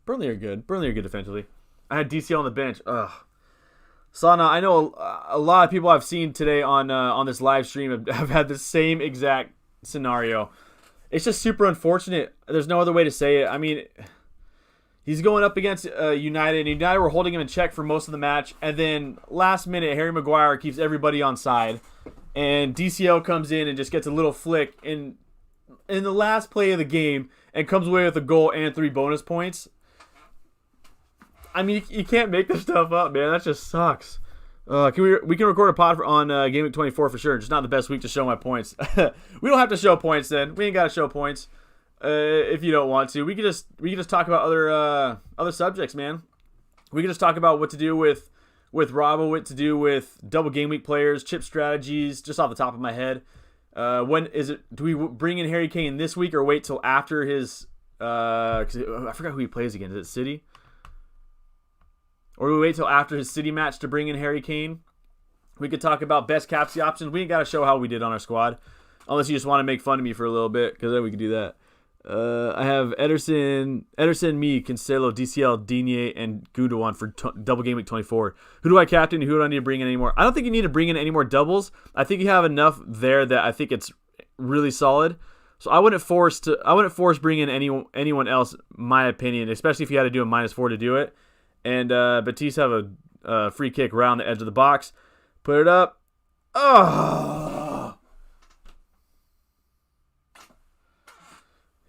Burnley are good defensively. I had DCL on the bench. Ugh. Sana, I know a lot of people I've seen today on this live stream have had the same exact scenario. It's just super unfortunate. There's no other way to say it. I mean, he's going up against United, and United were holding him in check for most of the match, and then last minute, Harry Maguire keeps everybody on side, and DCL comes in and just gets a little flick in the last play of the game and comes away with a goal and 3 bonus points. I mean, you can't make this stuff up, man. That just sucks. We can record a pod on Game Week 24 for sure. Just not the best week to show my points. We don't have to show points then. We ain't got to show points if you don't want to. We can just talk about other subjects, man. We can just talk about what to do with Robbo, what to do with double game week players, chip strategies, just off the top of my head. When is it? Do we bring in Harry Kane this week or wait till after his? 'Cause I forgot who he plays again. Is it City? Or do we wait till after his City match to bring in Harry Kane? We could talk about best captaincy options. We ain't got to show how we did on our squad. Unless you just want to make fun of me for a little bit, because then we can do that. I have Ederson, me, Cancelo, DCL, Digne, and Gundogan for double game week 24. Who do I captain? Who do I need to bring in anymore? I don't think you need to bring in any more doubles. I think you have enough there that I think it's really solid. So I wouldn't force bringing in anyone else, my opinion, especially if you had to do a -4 to do it. And Batiste have a free kick around the edge of the box. Put it up. Oh!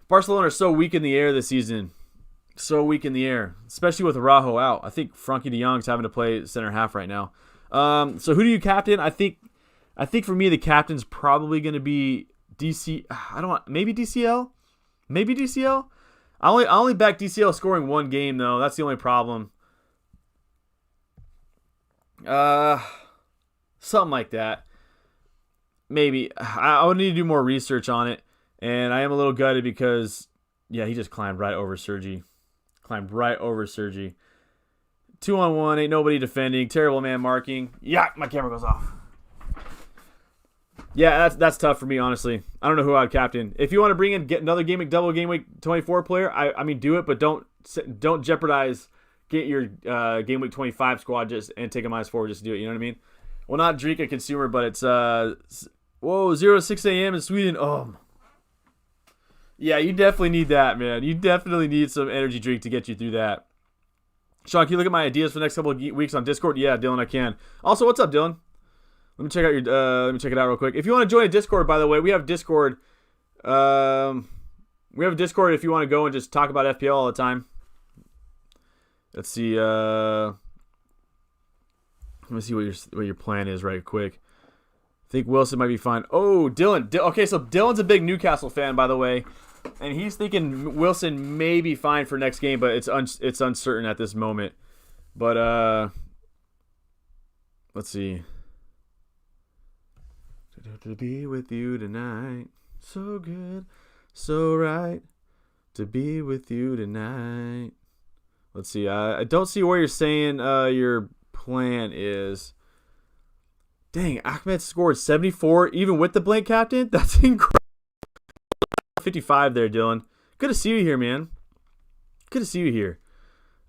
Barcelona are so weak in the air this season. So weak in the air. Especially with Araujo out. I think Frankie de Jong's having to play center half right now. So who do you captain? I think for me the captain's probably going to be maybe DCL? Maybe DCL? I only back DCL scoring 1 game though. That's the only problem. Something like that. Maybe. I would need to do more research on it. And I am a little gutted because, yeah, he just climbed right over Sergi. 2-on-1, ain't nobody defending. Terrible man marking. Yeah, my camera goes off. Yeah, that's tough for me, honestly. I don't know who I'd captain. If you want to bring in get another game week 24 player, I mean do it, but don't jeopardize get your game week 25 squad just and take a -4 just to do it. You know what I mean? Well, not drink a consumer, but it's 0 to 6 a.m. in Sweden. Oh, yeah, you definitely need that, man. You definitely need some energy drink to get you through that. Sean, can you look at my ideas for the next couple of weeks on Discord? Yeah, Dylan, I can. Also, what's up, Dylan? Let me check out let me check it out real quick. If you want to join a Discord, by the way, we have Discord. We have a Discord if you want to go and just talk about FPL all the time. Let's see. Let me see what your plan is right quick. I think Wilson might be fine. Oh, Dylan. Okay, so Dylan's a big Newcastle fan, by the way, and he's thinking Wilson may be fine for next game, but it's uncertain at this moment. But let's see. To be with you tonight, so good, so right. To be with you tonight. Let's see. I don't see where you're saying your plan is. Dang, Ahmed scored 74 even with the blank captain. That's incredible. 55 there, Dylan. Good to see you here, man. Good to see you here.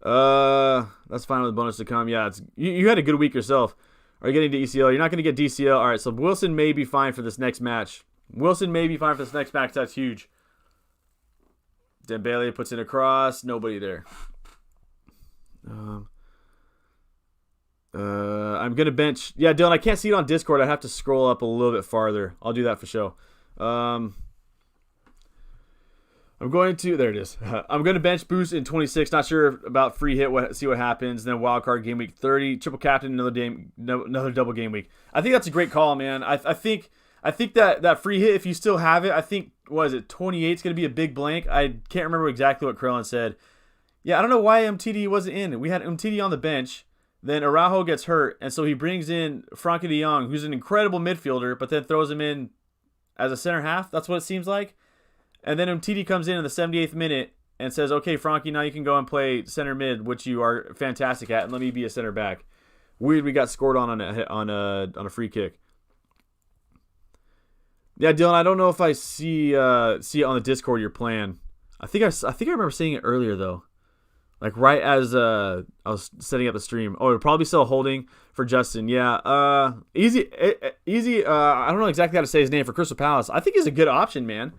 That's fine with the bonus to come. Yeah, you had a good week yourself. Are you getting to ECL? You're not going to get DCL. All right, so Wilson may be fine for this next match. That's huge. Dembele puts it across. Nobody there. I'm going to bench. Yeah, Dylan, I can't see it on Discord. I have to scroll up a little bit farther. I'll do that for show. I'm going to. There it is. I'm going to bench Boost in 26. Not sure about free hit. See what happens. Then wildcard game week 30. Triple captain another double game week. I think that's a great call, man. I think that free hit, if you still have it, I think, what is it, 28 is going to be a big blank. I can't remember exactly what Krellin said. Yeah, I don't know why MTD wasn't in. We had MTD on the bench. Then Araujo gets hurt, and so he brings in Frankie de Jong, who's an incredible midfielder, but then throws him in as a center half. That's what it seems like. And then MTD comes in the 78th minute and says, okay, Frankie, now you can go and play center mid, which you are fantastic at, and let me be a center back. Weird we got scored on a free kick. Yeah, Dylan, I don't know if I see it on the Discord, your plan. I think I remember seeing it earlier, though. Like right as I was setting up the stream. Oh, it'll probably still holding for Justin. Yeah. Easy. I don't know exactly how to say his name for Crystal Palace. I think he's a good option, man.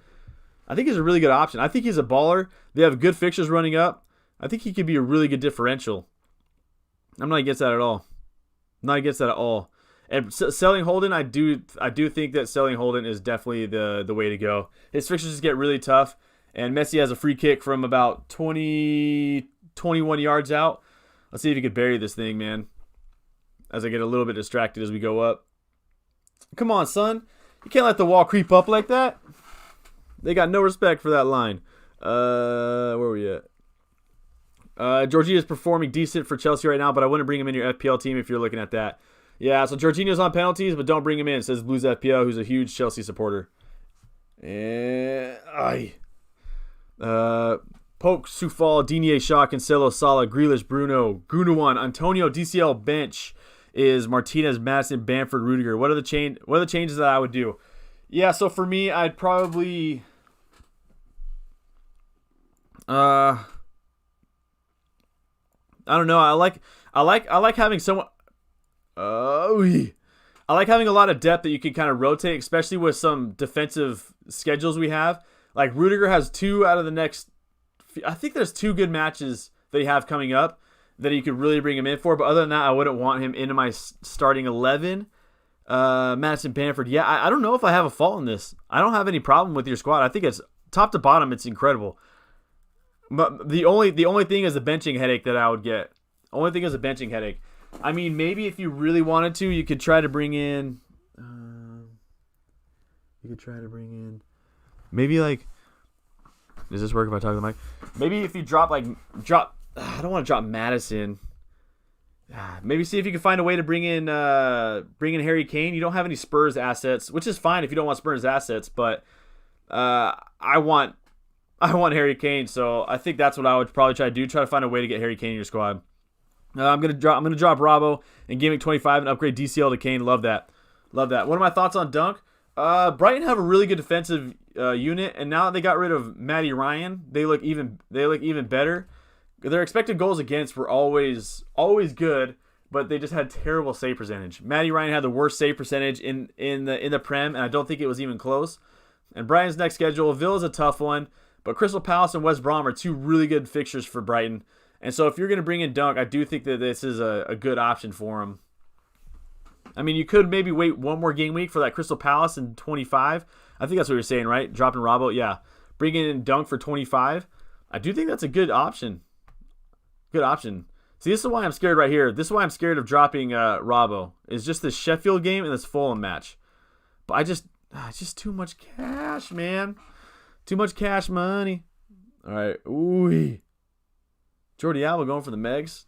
I think he's a really good option. I think he's a baller. They have good fixtures running up. I think he could be a really good differential. I'm not against that at all. Not against that at all. And selling Holden, I do think that selling Holden is definitely the way to go. His fixtures just get really tough, and Messi has a free kick from about 21 yards out. Let's see if he could bury this thing, man. As I get a little bit distracted as we go up. Come on, son. You can't let the wall creep up like that. They got no respect for that line. Where are we at? Jorginho is performing decent for Chelsea right now, but I wouldn't bring him in your FPL team if you're looking at that. Yeah, so Jorginho's on penalties, but don't bring him in, says Blues FPL, who's a huge Chelsea supporter. And Poke, Soufal, Digne, Shaw, Cancelo, Salah, Grealish, Bruno, Gundogan, Antonio, DCL bench is Martinez, Madison, Bamford, Rudiger. What are the changes that I would do? Yeah, so for me, I'd probably I don't know. I like having someone. I like having a lot of depth that you can kind of rotate, especially with some defensive schedules we have. Like Rudiger has 2 out of the next. I think there's 2 good matches that you have coming up that you could really bring him in for. But other than that, I wouldn't want him into my starting 11. Madison, Bamford. Yeah, I don't know if I have a fault in this. I don't have any problem with your squad. I think it's top to bottom. It's incredible. But the only thing is the benching headache that I would get. Only thing is a benching headache. I mean, maybe if you really wanted to, you could try to bring in. Maybe like. Does this work if I talk to the mic? Maybe if you drop. I don't want to drop Madison. Maybe see if you can find a way to bring in Harry Kane. You don't have any Spurs assets, which is fine if you don't want Spurs assets. But I want Harry Kane, so I think that's what I would probably try to do. Try to find a way to get Harry Kane in your squad. I'm gonna drop Bravo and Gameweek 25 and upgrade DCL to Kane. Love that. What are my thoughts on Dunk? Brighton have a really good defensive unit, and now that they got rid of Matty Ryan, they look even better. Their expected goals against were always good, but they just had terrible save percentage. Matty Ryan had the worst save percentage in the Prem, and I don't think it was even close. And Brighton's next schedule, Villa's a tough one, but Crystal Palace and West Brom are two really good fixtures for Brighton. And so if you're going to bring in Dunk, I do think that this is a good option for him. I mean, you could maybe wait one more game week for that Crystal Palace in 25. I think that's what you're saying, right? Dropping Robbo, yeah. Bringing in Dunk for 25. I do think that's a good option. Good option. See, this is why I'm scared right here. This is why I'm scared of dropping Robbo. It's just this Sheffield game and this Fulham match. But it's just too much cash, man. Too much cash money. All right. Ooh. Jordi Alba going for the Megs.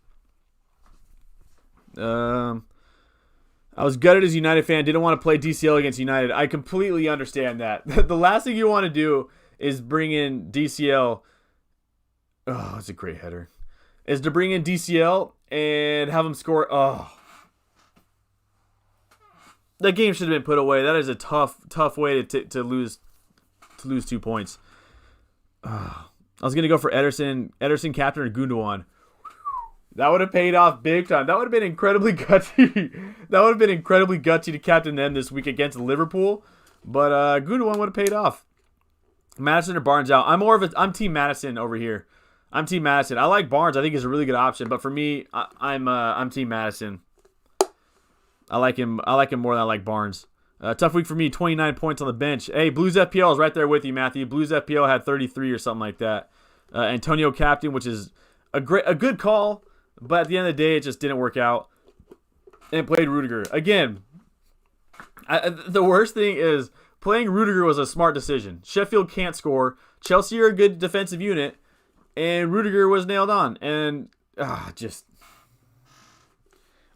I was gutted as a United fan. Didn't want to play DCL against United. I completely understand that. The last thing you want to do is bring in DCL. Oh, that's a great header. Is to bring in DCL and have him score. Oh. That game should have been put away. That is a tough way to lose 2 points. I was going to go for Ederson captain, or Gundogan. That would have paid off big time. That would have been incredibly gutsy. To captain them this week against Liverpool. But Gundogan would have paid off. Madison or Barnes out. I'm Team Madison over here. I'm Team Madison. I like Barnes. I think he's a really good option. But for me, I'm Team Madison. I like him more than I like Barnes. Tough week for me. 29 points on the bench. Hey, Blues FPL is right there with you, Matthew. Blues FPL had 33 or something like that. Antonio captain, which is a good call. But at the end of the day, it just didn't work out. And played Rudiger. Again, the worst thing is playing Rudiger was a smart decision. Sheffield can't score. Chelsea are a good defensive unit. And Rudiger was nailed on. And just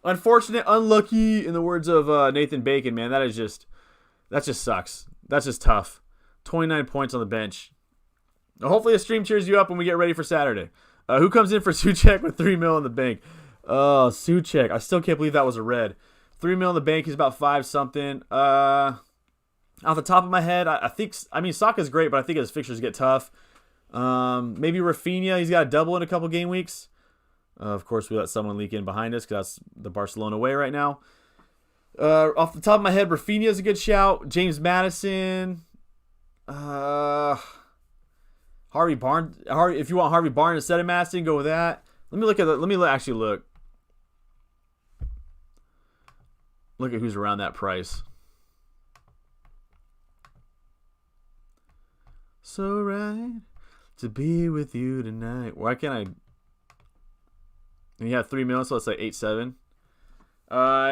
unfortunate, unlucky, in the words of Nathan Bacon, man. That just sucks. That's just tough. 29 points on the bench. Hopefully the stream cheers you up when we get ready for Saturday. Who comes in for Souček with 3 mil in the bank? Oh, Souček. I still can't believe that was a red. 3 mil in the bank. He's about 5 something. Off the top of my head, I think Saka's great, but I think his fixtures get tough. Maybe Rafinha. He's got a double in a couple game weeks. Of course, we let someone leak in behind us because that's the Barcelona way right now. Off the top of my head, Rafinha is a good shout. James Madison. Harvey Barnes. If you want Harvey Barnes instead of Madison, go with that. Let me actually look. Look at who's around that price. So right to be with you tonight. Why can't I? And you have 3 mil, so let's say 8-7.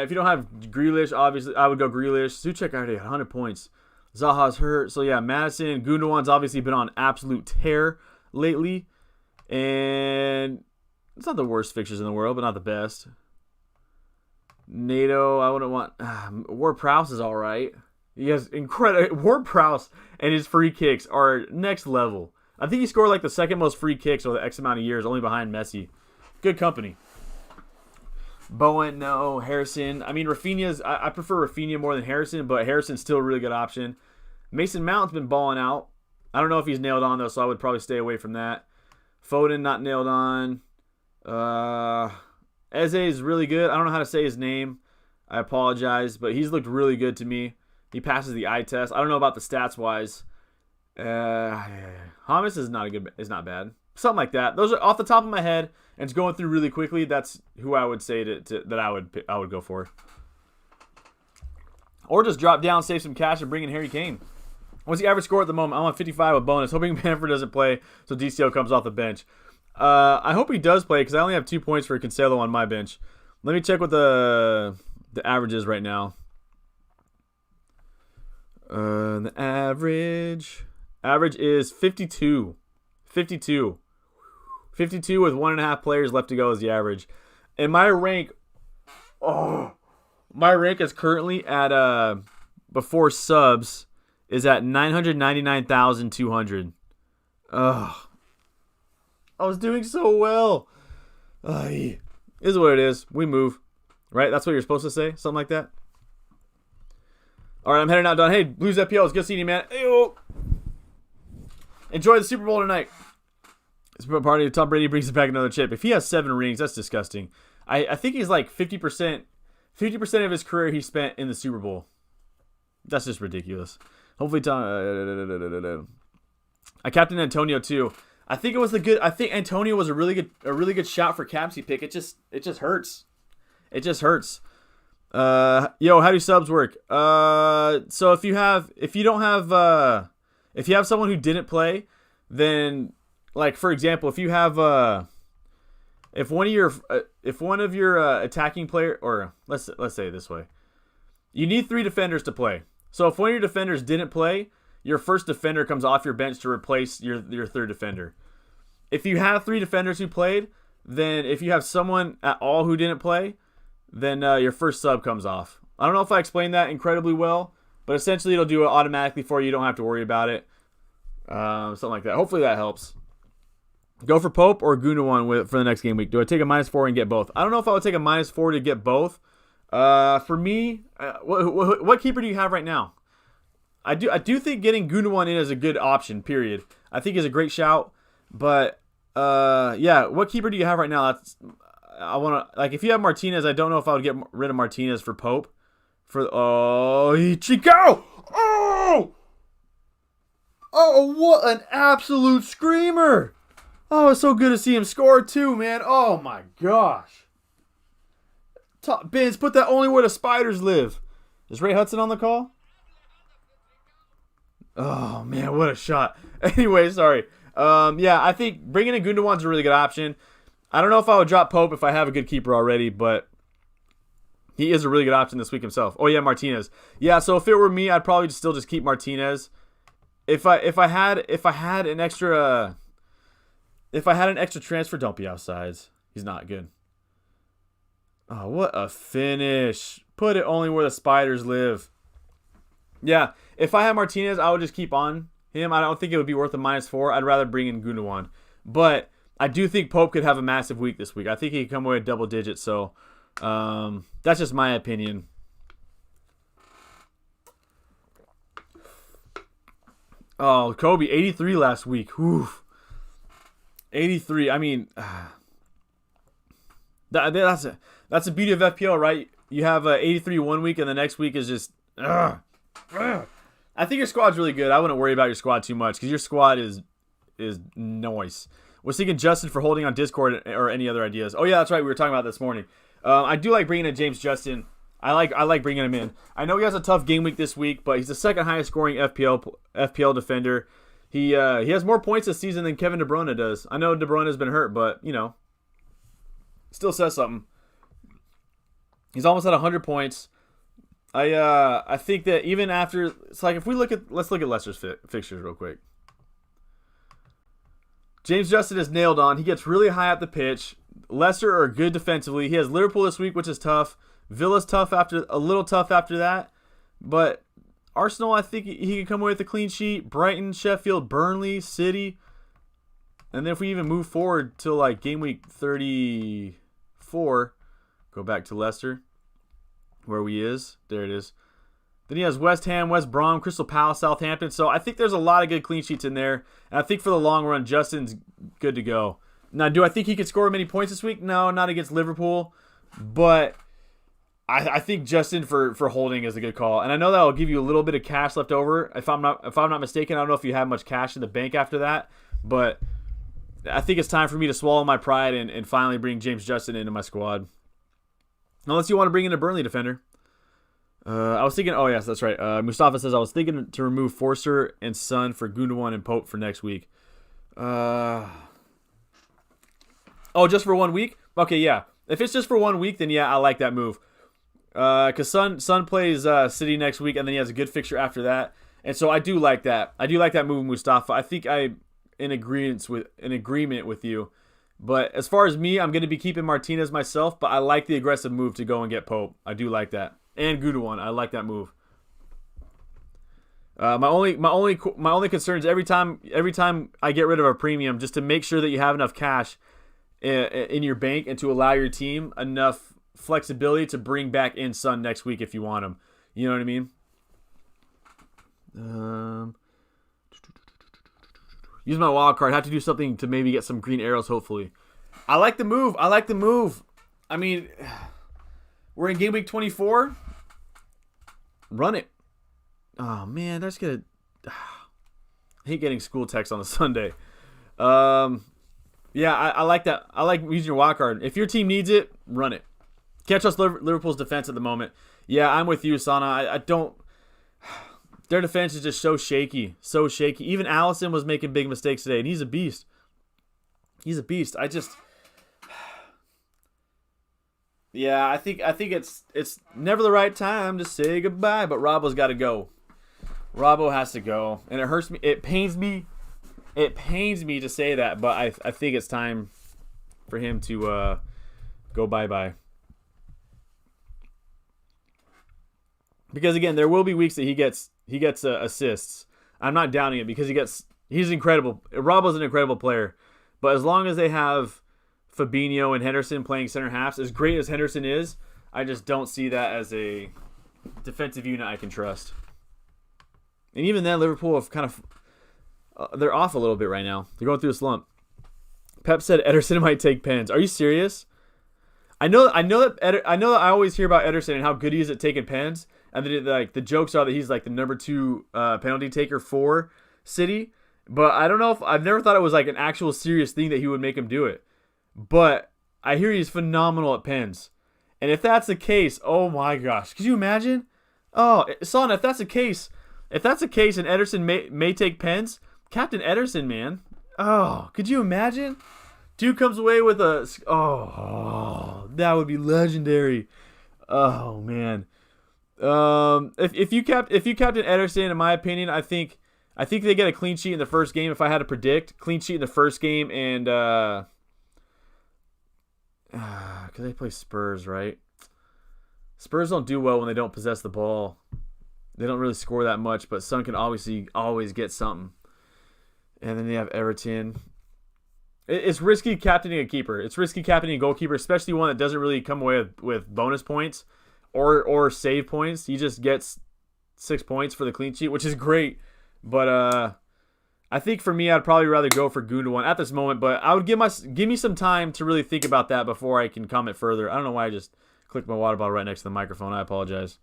If you don't have Grealish, obviously I would go Grealish. Souček already had 100 points. Zaha's hurt, so yeah, Madison. Gundogan's obviously been on absolute tear lately, and it's not the worst fixtures in the world, but not the best. NATO, I wouldn't want. Ward-Prowse is all right. He has incredible. Ward-Prowse and his free kicks are next level. I think he scored like the second most free kicks over the X amount of years, only behind Messi. Good company. Bowen, no. Harrison. I mean, Rafinha's. I prefer Rafinha more than Harrison, but Harrison's still a really good option. Mason Mount's been balling out. I don't know if he's nailed on, though, so I would probably stay away from that. Foden, not nailed on. Eze is really good. I don't know how to say his name. I apologize, but he's looked really good to me. He passes the eye test. I don't know about the stats-wise. Hamas is not bad. Something like that. Those are off the top of my head, and it's going through really quickly. That's who I would say that I would go for. Or just drop down, save some cash, and bring in Harry Kane. What's the average score at the moment? I'm on 55 with bonus, hoping Bamford doesn't play, so DCL comes off the bench. I hope he does play because I only have 2 points for Cancelo on my bench. Let me check what the average is right now. The average is 52. 52 with 1.5 players left to go is the average. And my rank is currently at before subs is at 999,200. I was doing so well. Is what it is. We move. Right? That's what you're supposed to say? Something like that? All right, I'm heading out, Don. Hey, Blues FPL, it's good seeing you, man. Ayo. Enjoy the Super Bowl tonight. It's party. Tom Brady brings back another chip. If he has 7 rings, that's disgusting. I think he's like 50% of his career he spent in the Super Bowl. That's just ridiculous. Hopefully, Tom. I captained Antonio too. I think Antonio was a really good shot for capsy pick. It just hurts. It just hurts. Yo, how do subs work? So if you have someone who didn't play, then like for example, if you have if one of your attacking player, or let's say it this way, you need 3 defenders to play. So if one of your defenders didn't play, your first defender comes off your bench to replace your third defender. If you have 3 defenders who played, then if you have someone at all who didn't play, then your first sub comes off. I don't know if I explained that incredibly well, but essentially it'll do it automatically for you. You don't have to worry about it. Something like that. Hopefully that helps. Go for Pope or Gundogan for the next game week. Do I take a -4 and get both? I don't know if I would take a -4 to get both. For me, what keeper do you have right now? I do think getting Gundogan in is a good option, period. I think he's a great shout. But, yeah, what keeper do you have right now? If you have Martinez, I don't know if I would get rid of Martinez for Pope. Chico! Oh, what an absolute screamer! Oh, it's so good to see him score too, man. Oh my gosh. Top bins, put that only where the spiders live. Is Ray Hudson on the call? Oh man, what a shot. Anyway, sorry. Yeah, I think bringing in Gundogan's a really good option. I don't know if I would drop Pope if I have a good keeper already, but he is a really good option this week himself. Oh yeah, Martinez. Yeah, so if it were me, I'd probably still just keep Martinez. If I had an extra transfer, don't be outsides. He's not good. Oh, what a finish. Put it only where the spiders live. Yeah, if I had Martinez, I would just keep on him. I don't think it would be worth a -4. I'd rather bring in Gundogan. But I do think Pope could have a massive week this week. I think he could come away with double digits. So that's just my opinion. Oh, Kobe, 83 last week. Oof. 83. I mean, that's the beauty of FPL, right? You have 83 one week, and the next week is just. I think your squad's really good. I wouldn't worry about your squad too much because your squad is noise. Was thinking Justin for holding on Discord or any other ideas. Oh yeah, that's right. We were talking about this morning. I do like bringing in James Justin. I like bringing him in. I know he has a tough game week this week, but he's the second highest scoring FPL defender. He has more points this season than Kevin De Bruyne does. I know De Bruyne has been hurt, but still says something. He's almost at 100 points. I think that even after it's like if let's look at Leicester's fixtures real quick. James Justin is nailed on. He gets really high up the pitch. Leicester are good defensively. He has Liverpool this week, which is tough. Villa's a little tough after that. But Arsenal, I think he can come away with a clean sheet. Brighton, Sheffield, Burnley, City. And then if we even move forward to like game week 34, go back to Leicester, where he is. There it is. Then he has West Ham, West Brom, Crystal Palace, Southampton. So I think there's a lot of good clean sheets in there. And I think for the long run, Justin's good to go. Now, do I think he could score many points this week? No, not against Liverpool. But I think Justin for holding is a good call. And I know that will give you a little bit of cash left over. If I'm not mistaken, I don't know if you have much cash in the bank after that. But I think it's time for me to swallow my pride and finally bring James Justin into my squad. Unless you want to bring in a Burnley defender. I was thinking, oh yes, that's right. Mustafa says, I was thinking to remove Forster and Son for Gundogan and Pope for next week. Oh, just for 1 week? Okay, yeah. If it's just for 1 week, then yeah, I like that move. Because Son plays City next week, and then he has a good fixture after that. And so I do like that. I do like that move, Mustafa. I think I'm in agreement with you. But as far as me, I'm going to be keeping Martinez myself, but I like the aggressive move to go and get Pope. I do like that. And Gundogan, I like that move. My only concern is every time I get rid of a premium, just to make sure that you have enough cash in your bank and to allow your team enough flexibility to bring back in Son next week if you want him. You know what I mean? Use my wild card. Have to do something to maybe get some green arrows, hopefully. I like the move. I mean, we're in game week 24. Run it. Oh, man. That's going to... I hate getting school texts on a Sunday. Yeah, I like that. I like using your wild card. If your team needs it, run it. Can't trust Liverpool's defense at the moment. Yeah, I'm with you, Sana. I don't... Their defense is just so shaky. So shaky. Even Allison was making big mistakes today, and he's a beast. He's a beast. Yeah, I think it's never the right time to say goodbye, but Robbo's got to go. Robbo has to go, and it hurts me. It pains me. It pains me to say that, but I think it's time for him to go bye-bye. Because again, there will be weeks that he gets assists. I'm not downing it because he's incredible. Robbo's an incredible player, but as long as they have Fabinho and Henderson playing center halves, as great as Henderson is, I just don't see that as a defensive unit I can trust. And even then, Liverpool have kind of they're off a little bit right now. They're going through a slump. Pep said Ederson might take pens. Are you serious? I know that I always hear about Ederson and how good he is at taking pens. And then the jokes are that he's like the number 2 penalty taker for City. But I don't know if I've never thought it was like an actual serious thing that he would make him do it. But I hear he's phenomenal at pens. And if that's the case, oh my gosh. Could you imagine? Oh, Son, if that's the case and Ederson may take pens, Captain Ederson, man. Oh, could you imagine? Dude comes away with that would be legendary. Oh man. If you captain Ederson, in my opinion, I think they get a clean sheet in the first game. If I had to predict, clean sheet in the first game, and because they play Spurs, right? Spurs don't do well when they don't possess the ball. They don't really score that much, but Son can obviously always get something. And then they have Everton. It's risky captaining a keeper. It's risky captaining a goalkeeper, especially one that doesn't really come away with bonus points or save points. He just gets 6 points for the clean sheet, which is great. But I think for me, I'd probably rather go for Gundogan at this moment. But I would give me some time to really think about that before I can comment further. I don't know why I just clicked my water bottle right next to the microphone. I apologize.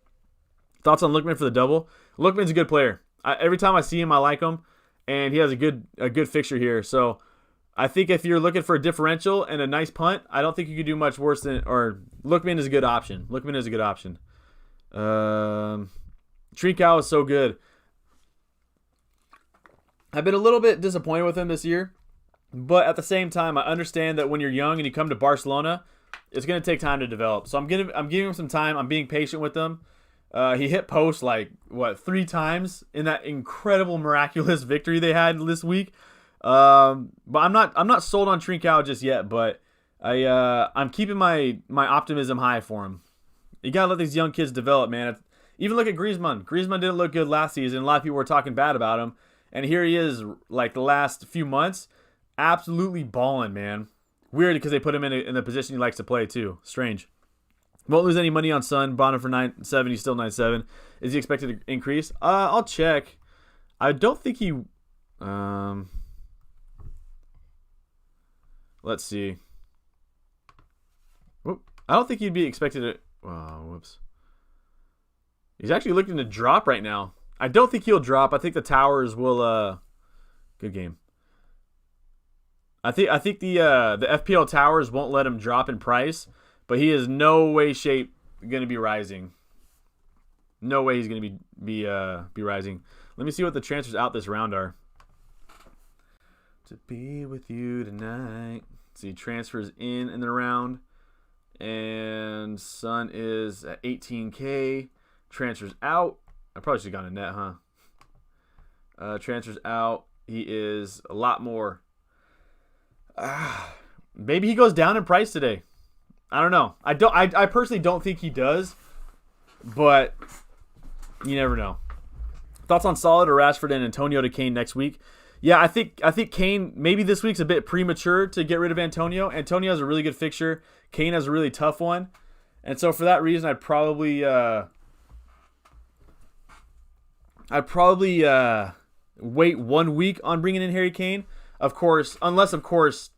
Thoughts on Lookman for the double? Lookman's a good player. Every time I see him, I like him, and he has a good fixture here. So I think if you're looking for a differential and a nice punt, I don't think you could do much worse than. Or Lookman is a good option. Trincao is so good. I've been a little bit disappointed with him this year, but at the same time, I understand that when you're young and you come to Barcelona, it's going to take time to develop. So I'm giving him some time. I'm being patient with him. He hit post 3 times in that incredible miraculous victory they had this week. But I'm not sold on Trincao just yet. But I'm keeping my optimism high for him. You gotta let these young kids develop, man. Even look at Griezmann. Griezmann didn't look good last season. A lot of people were talking bad about him, and here he is. Like the last few months, absolutely balling, man. Weird because they put him in the position he likes to play too. Strange. Won't lose any money on Son. Bought him for 9.7. He's still 9.7. Is he expected to increase? I'll check. I don't think he. Let's see. Whoop. I don't think he'd be expected to. Oh, whoops. He's actually looking to drop right now. I don't think he'll drop. I think the Towers will. Good game. I think the FPL Towers won't let him drop in price. But he is no way, shape going to be rising. No way he's going to be rising. Let me see what the transfers out this round are. To be with you tonight. Let's see, transfers in the round. And Son is at 18K. Transfers out. I probably should have gone to net, huh? Transfers out. He is a lot more. Maybe he goes down in price today. I don't know. I personally don't think he does, but you never know. Thoughts on Solid or Rashford and Antonio to Kane next week? Yeah, I think Kane, maybe this week's a bit premature to get rid of Antonio. Antonio has a really good fixture. Kane has a really tough one. And so for that reason, I'd probably I'd probably wait 1 week on bringing in Harry Kane. Of course, unless of course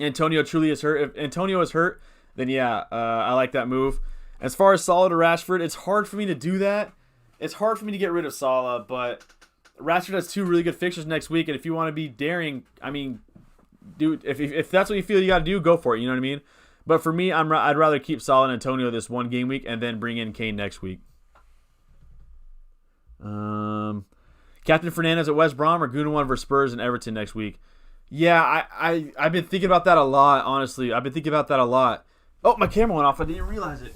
Antonio truly is hurt. If Antonio is hurt, then yeah, I like that move. As far as Salah to Rashford, it's hard for me to do that. It's hard for me to get rid of Salah, but Rashford has 2 really good fixtures next week, and if you want to be daring, I mean, dude, if that's what you feel you got to do, go for it. You know what I mean? But for me, I'd rather keep Salah and Antonio this 1 game week and then bring in Kane next week. Captain Fernandez at West Brom or Gundogan versus Spurs and Everton next week. Yeah, I've been thinking about that a lot, honestly. I've been thinking about that a lot. Oh, my camera went off. I didn't realize it.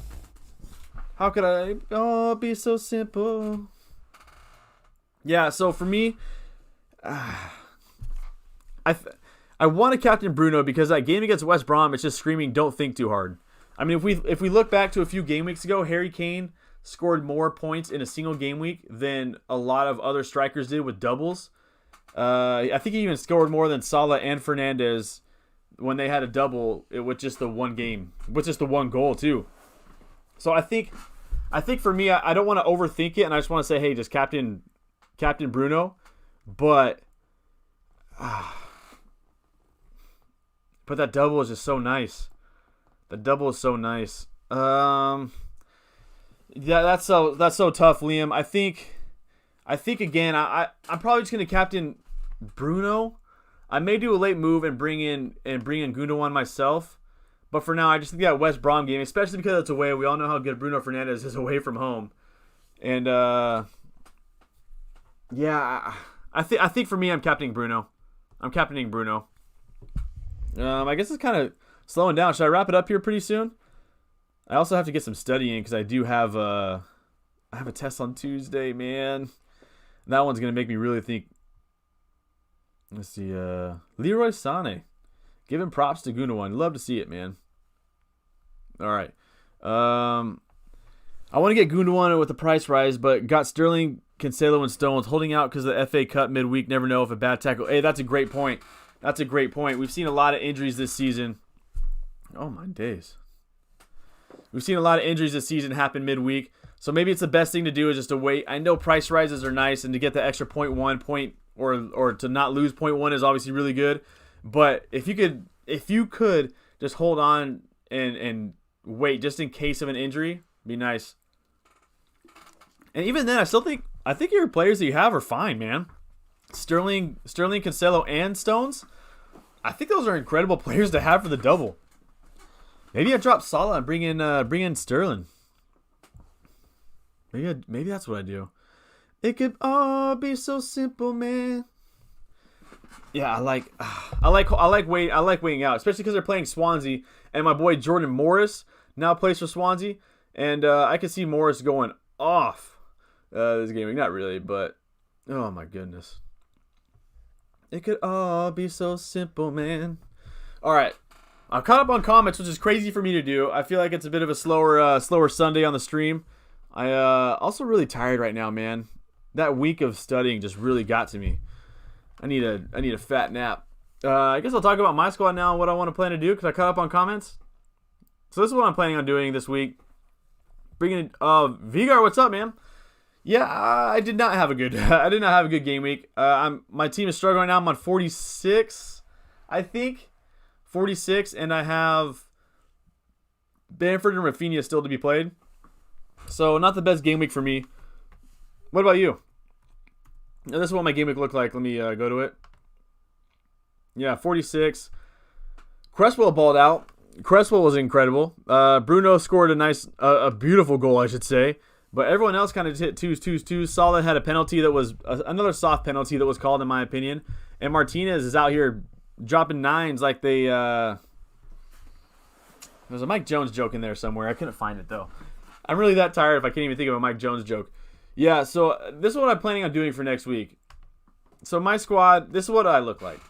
How could I? Oh, be so simple. Yeah, so for me, I want to captain Bruno because that game against West Brom, it's just screaming, don't think too hard. I mean, if we look back to a few game weeks ago, Harry Kane scored more points in a single game week than a lot of other strikers did with doubles. I think he even scored more than Salah and Fernandez when they had a double with just the one game, with just the one goal too. So I think for me, I don't want to overthink it, and I just want to say, hey, just captain Bruno, but that double is just so nice. The double is so nice. Yeah, that's so tough, Liam. I think again, I'm probably just gonna captain Bruno. I may do a late move and bring in Gundogan myself, but for now, I just think that West Brom game, especially because it's away. We all know how good Bruno Fernandes is away from home, and yeah, I think for me, I'm captaining Bruno. I guess it's kind of slowing down. Should I wrap it up here pretty soon? I also have to get some studying because I do have I have a test on Tuesday, man. That one's gonna make me really think. Let's see, Leroy Sané, giving props to Gundogan. Love to see it, man. All right, I want to get Gundogan with the price rise, but got Sterling, Cancelo, and Stones holding out because of the FA Cup midweek. Never know if a bad tackle. Hey, that's a great point. We've seen a lot of injuries this season. Oh my days. We've seen a lot of injuries this season happen midweek, so maybe it's the best thing to do is just to wait. I know price rises are nice, and to get the extra 0.1 point or to not lose 0.1 is obviously really good. But if you could just hold on and wait just in case of an injury, be nice. And even then, I think your players that you have are fine, man. Sterling, Cancelo, and Stones. I think those are incredible players to have for the double. Maybe I drop Salah and bring in Sterling. Maybe that's what I do. It could all be so simple, man. Yeah, I like waiting out, especially because they're playing Swansea, and my boy Jordan Morris now plays for Swansea, and I can see Morris going off this game. Not really, but oh my goodness. It could all be so simple, man. All right. I'm caught up on comments, which is crazy for me to do. I feel like it's a bit of a slower Sunday on the stream. I also really tired right now, man. That week of studying just really got to me. I need a fat nap. I guess I'll talk about my squad now and what I want to plan to do because I caught up on comments. So this is what I'm planning on doing this week. Bringing in Vigar, what's up, man? Yeah, I did not have a good game week. My team is struggling now. I'm on 46, I think. 46, and I have Bamford and Rafinha still to be played. So not the best game week for me. What about you? Now, this is what my game week looked like. Let me go to it. Yeah, 46. Cresswell balled out. Cresswell was incredible. Bruno scored a beautiful goal, I should say. But everyone else kind of hit twos. Salah had a penalty that was another soft penalty that was called, in my opinion. And Martinez is out here dropping nines like they... There's a Mike Jones joke in there somewhere. I couldn't find it, though. I'm really that tired if I can't even think of a Mike Jones joke. Yeah, so this is what I'm planning on doing for next week. So my squad, this is what I look like.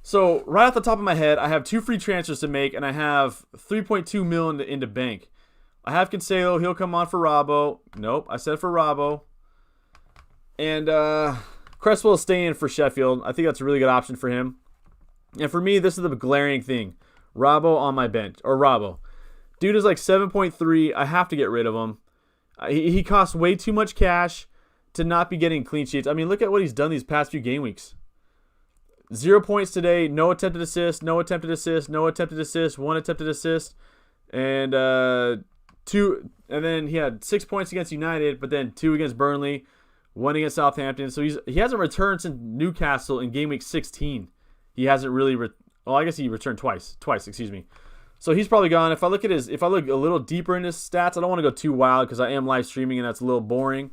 So right off the top of my head, I have 2 free transfers to make, and I have 3.2 million into bank. I have Cancelo. He'll come on for Robbo. Nope, I said for Robbo. And Cresswell is staying for Sheffield. I think that's a really good option for him. And for me, this is the glaring thing. Robbo on my bench. Or Robbo. Dude is like 7.3. I have to get rid of him. He costs way too much cash. to not be getting clean sheets. I mean, look at what he's done these past few game weeks. 0 points today, no attempted assist, no attempted assist, no attempted assist, 1 attempted assist, and 2. And then he had 6 points against United, but then 2 against Burnley, 1 against Southampton. So he hasn't returned since Newcastle in game week 16. He hasn't really. Well, I guess he returned twice. Excuse me. So he's probably gone. If I look a little deeper in his stats, I don't want to go too wild because I am live streaming and that's a little boring.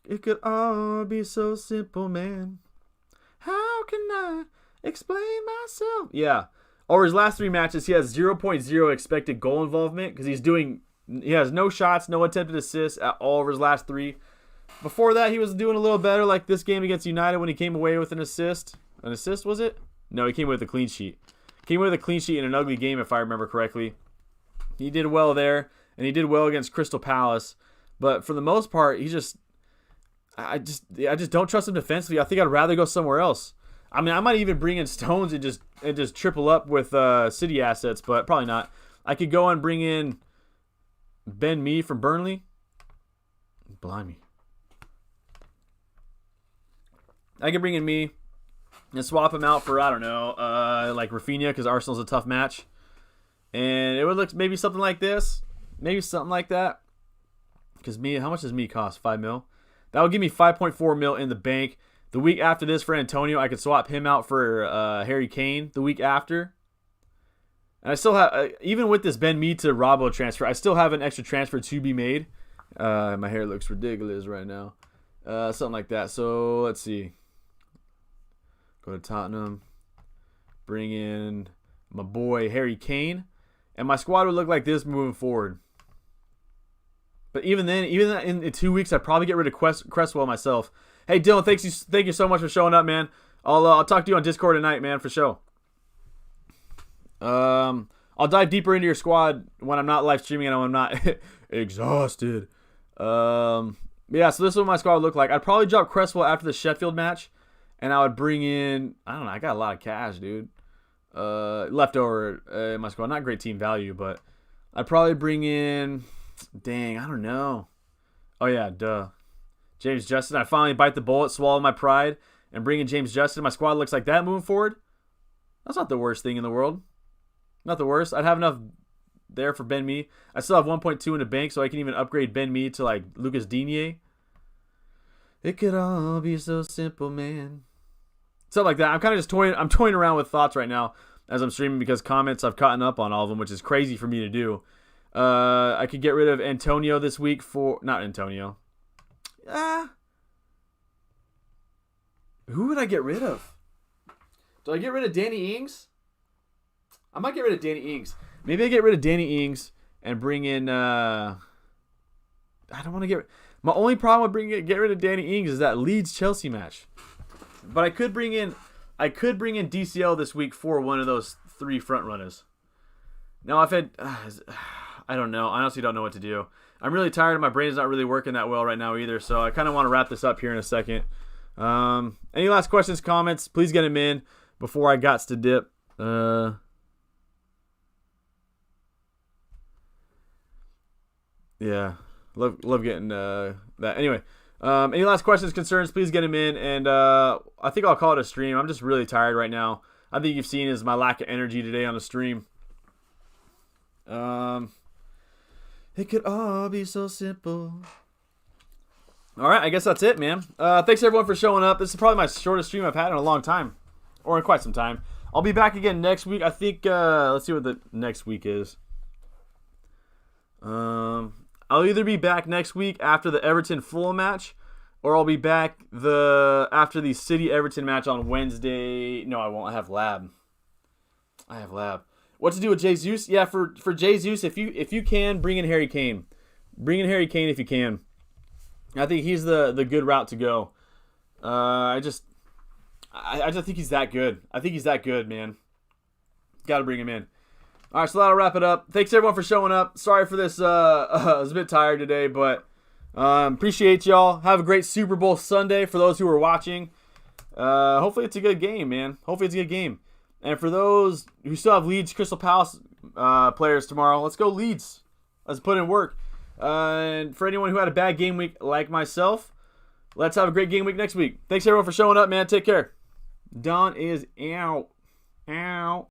It could all be so simple, man. How can I explain myself? Yeah. Over his last 3 matches, he has 0.0 expected goal involvement because he has no shots, no attempted assists at all over his last 3. Before that, he was doing a little better, like this game against United when he came away with an assist. An assist, was it? No, he came away with a clean sheet. Came away with a clean sheet in an ugly game, if I remember correctly. He did well there, and he did well against Crystal Palace. But for the most part, I just don't trust him defensively. I think I'd rather go somewhere else. I mean, I might even bring in Stones and just triple up with City assets, but probably not. I could go and bring in Ben Mee from Burnley. Blimey. I could bring in Mee and swap him out for, I don't know, like Rafinha, because Arsenal's a tough match. And it would look maybe something like this. Maybe something like that. Because Mee, how much does Mee cost? 5 mil? That would give me 5.4 mil in the bank. The week after this for Antonio, I could swap him out for Harry Kane the week after. And I still have, even with this Ben Mee to Robbo transfer, I still have an extra transfer to be made. My hair looks ridiculous right now. Something like that. So let's see. Go to Tottenham. Bring in my boy Harry Kane. And my squad would look like this moving forward. But even then, in 2 weeks, I'd probably get rid of Cresswell myself. Hey, Dylan, thank you so much for showing up, man. I'll talk to you on Discord tonight, man, for sure. I'll dive deeper into your squad when I'm not live streaming and when I'm not exhausted. Yeah, so this is what my squad would look like. I'd probably drop Cresswell after the Sheffield match, and I would bring in, I don't know, I got a lot of cash, dude. Leftover in my squad. Not great team value, but I'd probably bring in, dang, I don't know. Oh, yeah, duh. James Justin. I finally bite the bullet, swallow my pride, and bring in James Justin. My squad looks like that moving forward. That's not the worst thing in the world. Not the worst. I'd have enough there for Ben Mee. I still have 1.2 in the bank, so I can even upgrade Ben Mee to like Lucas Digne. It could all be so simple, man. Something like that. I'm kind of just toying around with thoughts right now as I'm streaming because comments I've caught up on all of them, which is crazy for me to do. I could get rid of Antonio this week for not Antonio. Who would I get rid of? Do I get rid of Danny Ings? I might get rid of Danny Ings. Maybe I get rid of Danny Ings and bring in. I don't want to get. My only problem with get rid of Danny Ings is that Leeds Chelsea match. But I could bring in DCL this week for one of those 3 front runners. Now I've had. I don't know. I honestly don't know what to do. I'm really tired and my brain is not really working that well right now either. So I kind of want to wrap this up here in a second. Any last questions, comments? Please get them in before I got to dip. Yeah, love getting that. Anyway, any last questions, concerns? Please get them in, and I think I'll call it a stream. I'm just really tired right now. I think you've seen is my lack of energy today on the stream. It could all be so simple. All right, I guess that's it, man. Thanks everyone for showing up. This is probably my shortest stream I've had in a long time, or in quite some time. I'll be back again next week. I think. Let's see what the next week is. I'll either be back next week after the Everton-Fulham match, or I'll be back after the City-Everton match on Wednesday. No, I won't. I have lab. What to do with Jesus? Yeah, for Jesus, if you can, bring in Harry Kane. Bring in Harry Kane if you can. I think he's the good route to go. I just think he's that good. I think he's that good, man. Got to bring him in. All right, so that'll wrap it up. Thanks, everyone, for showing up. Sorry for this. I was a bit tired today, but appreciate y'all. Have a great Super Bowl Sunday for those who are watching. Hopefully it's a good game, man. Hopefully it's a good game. And for those who still have Leeds Crystal Palace players tomorrow, let's go Leeds. Let's put in work. And for anyone who had a bad game week like myself, let's have a great game week next week. Thanks everyone for showing up, man. Take care. Don is out. Out.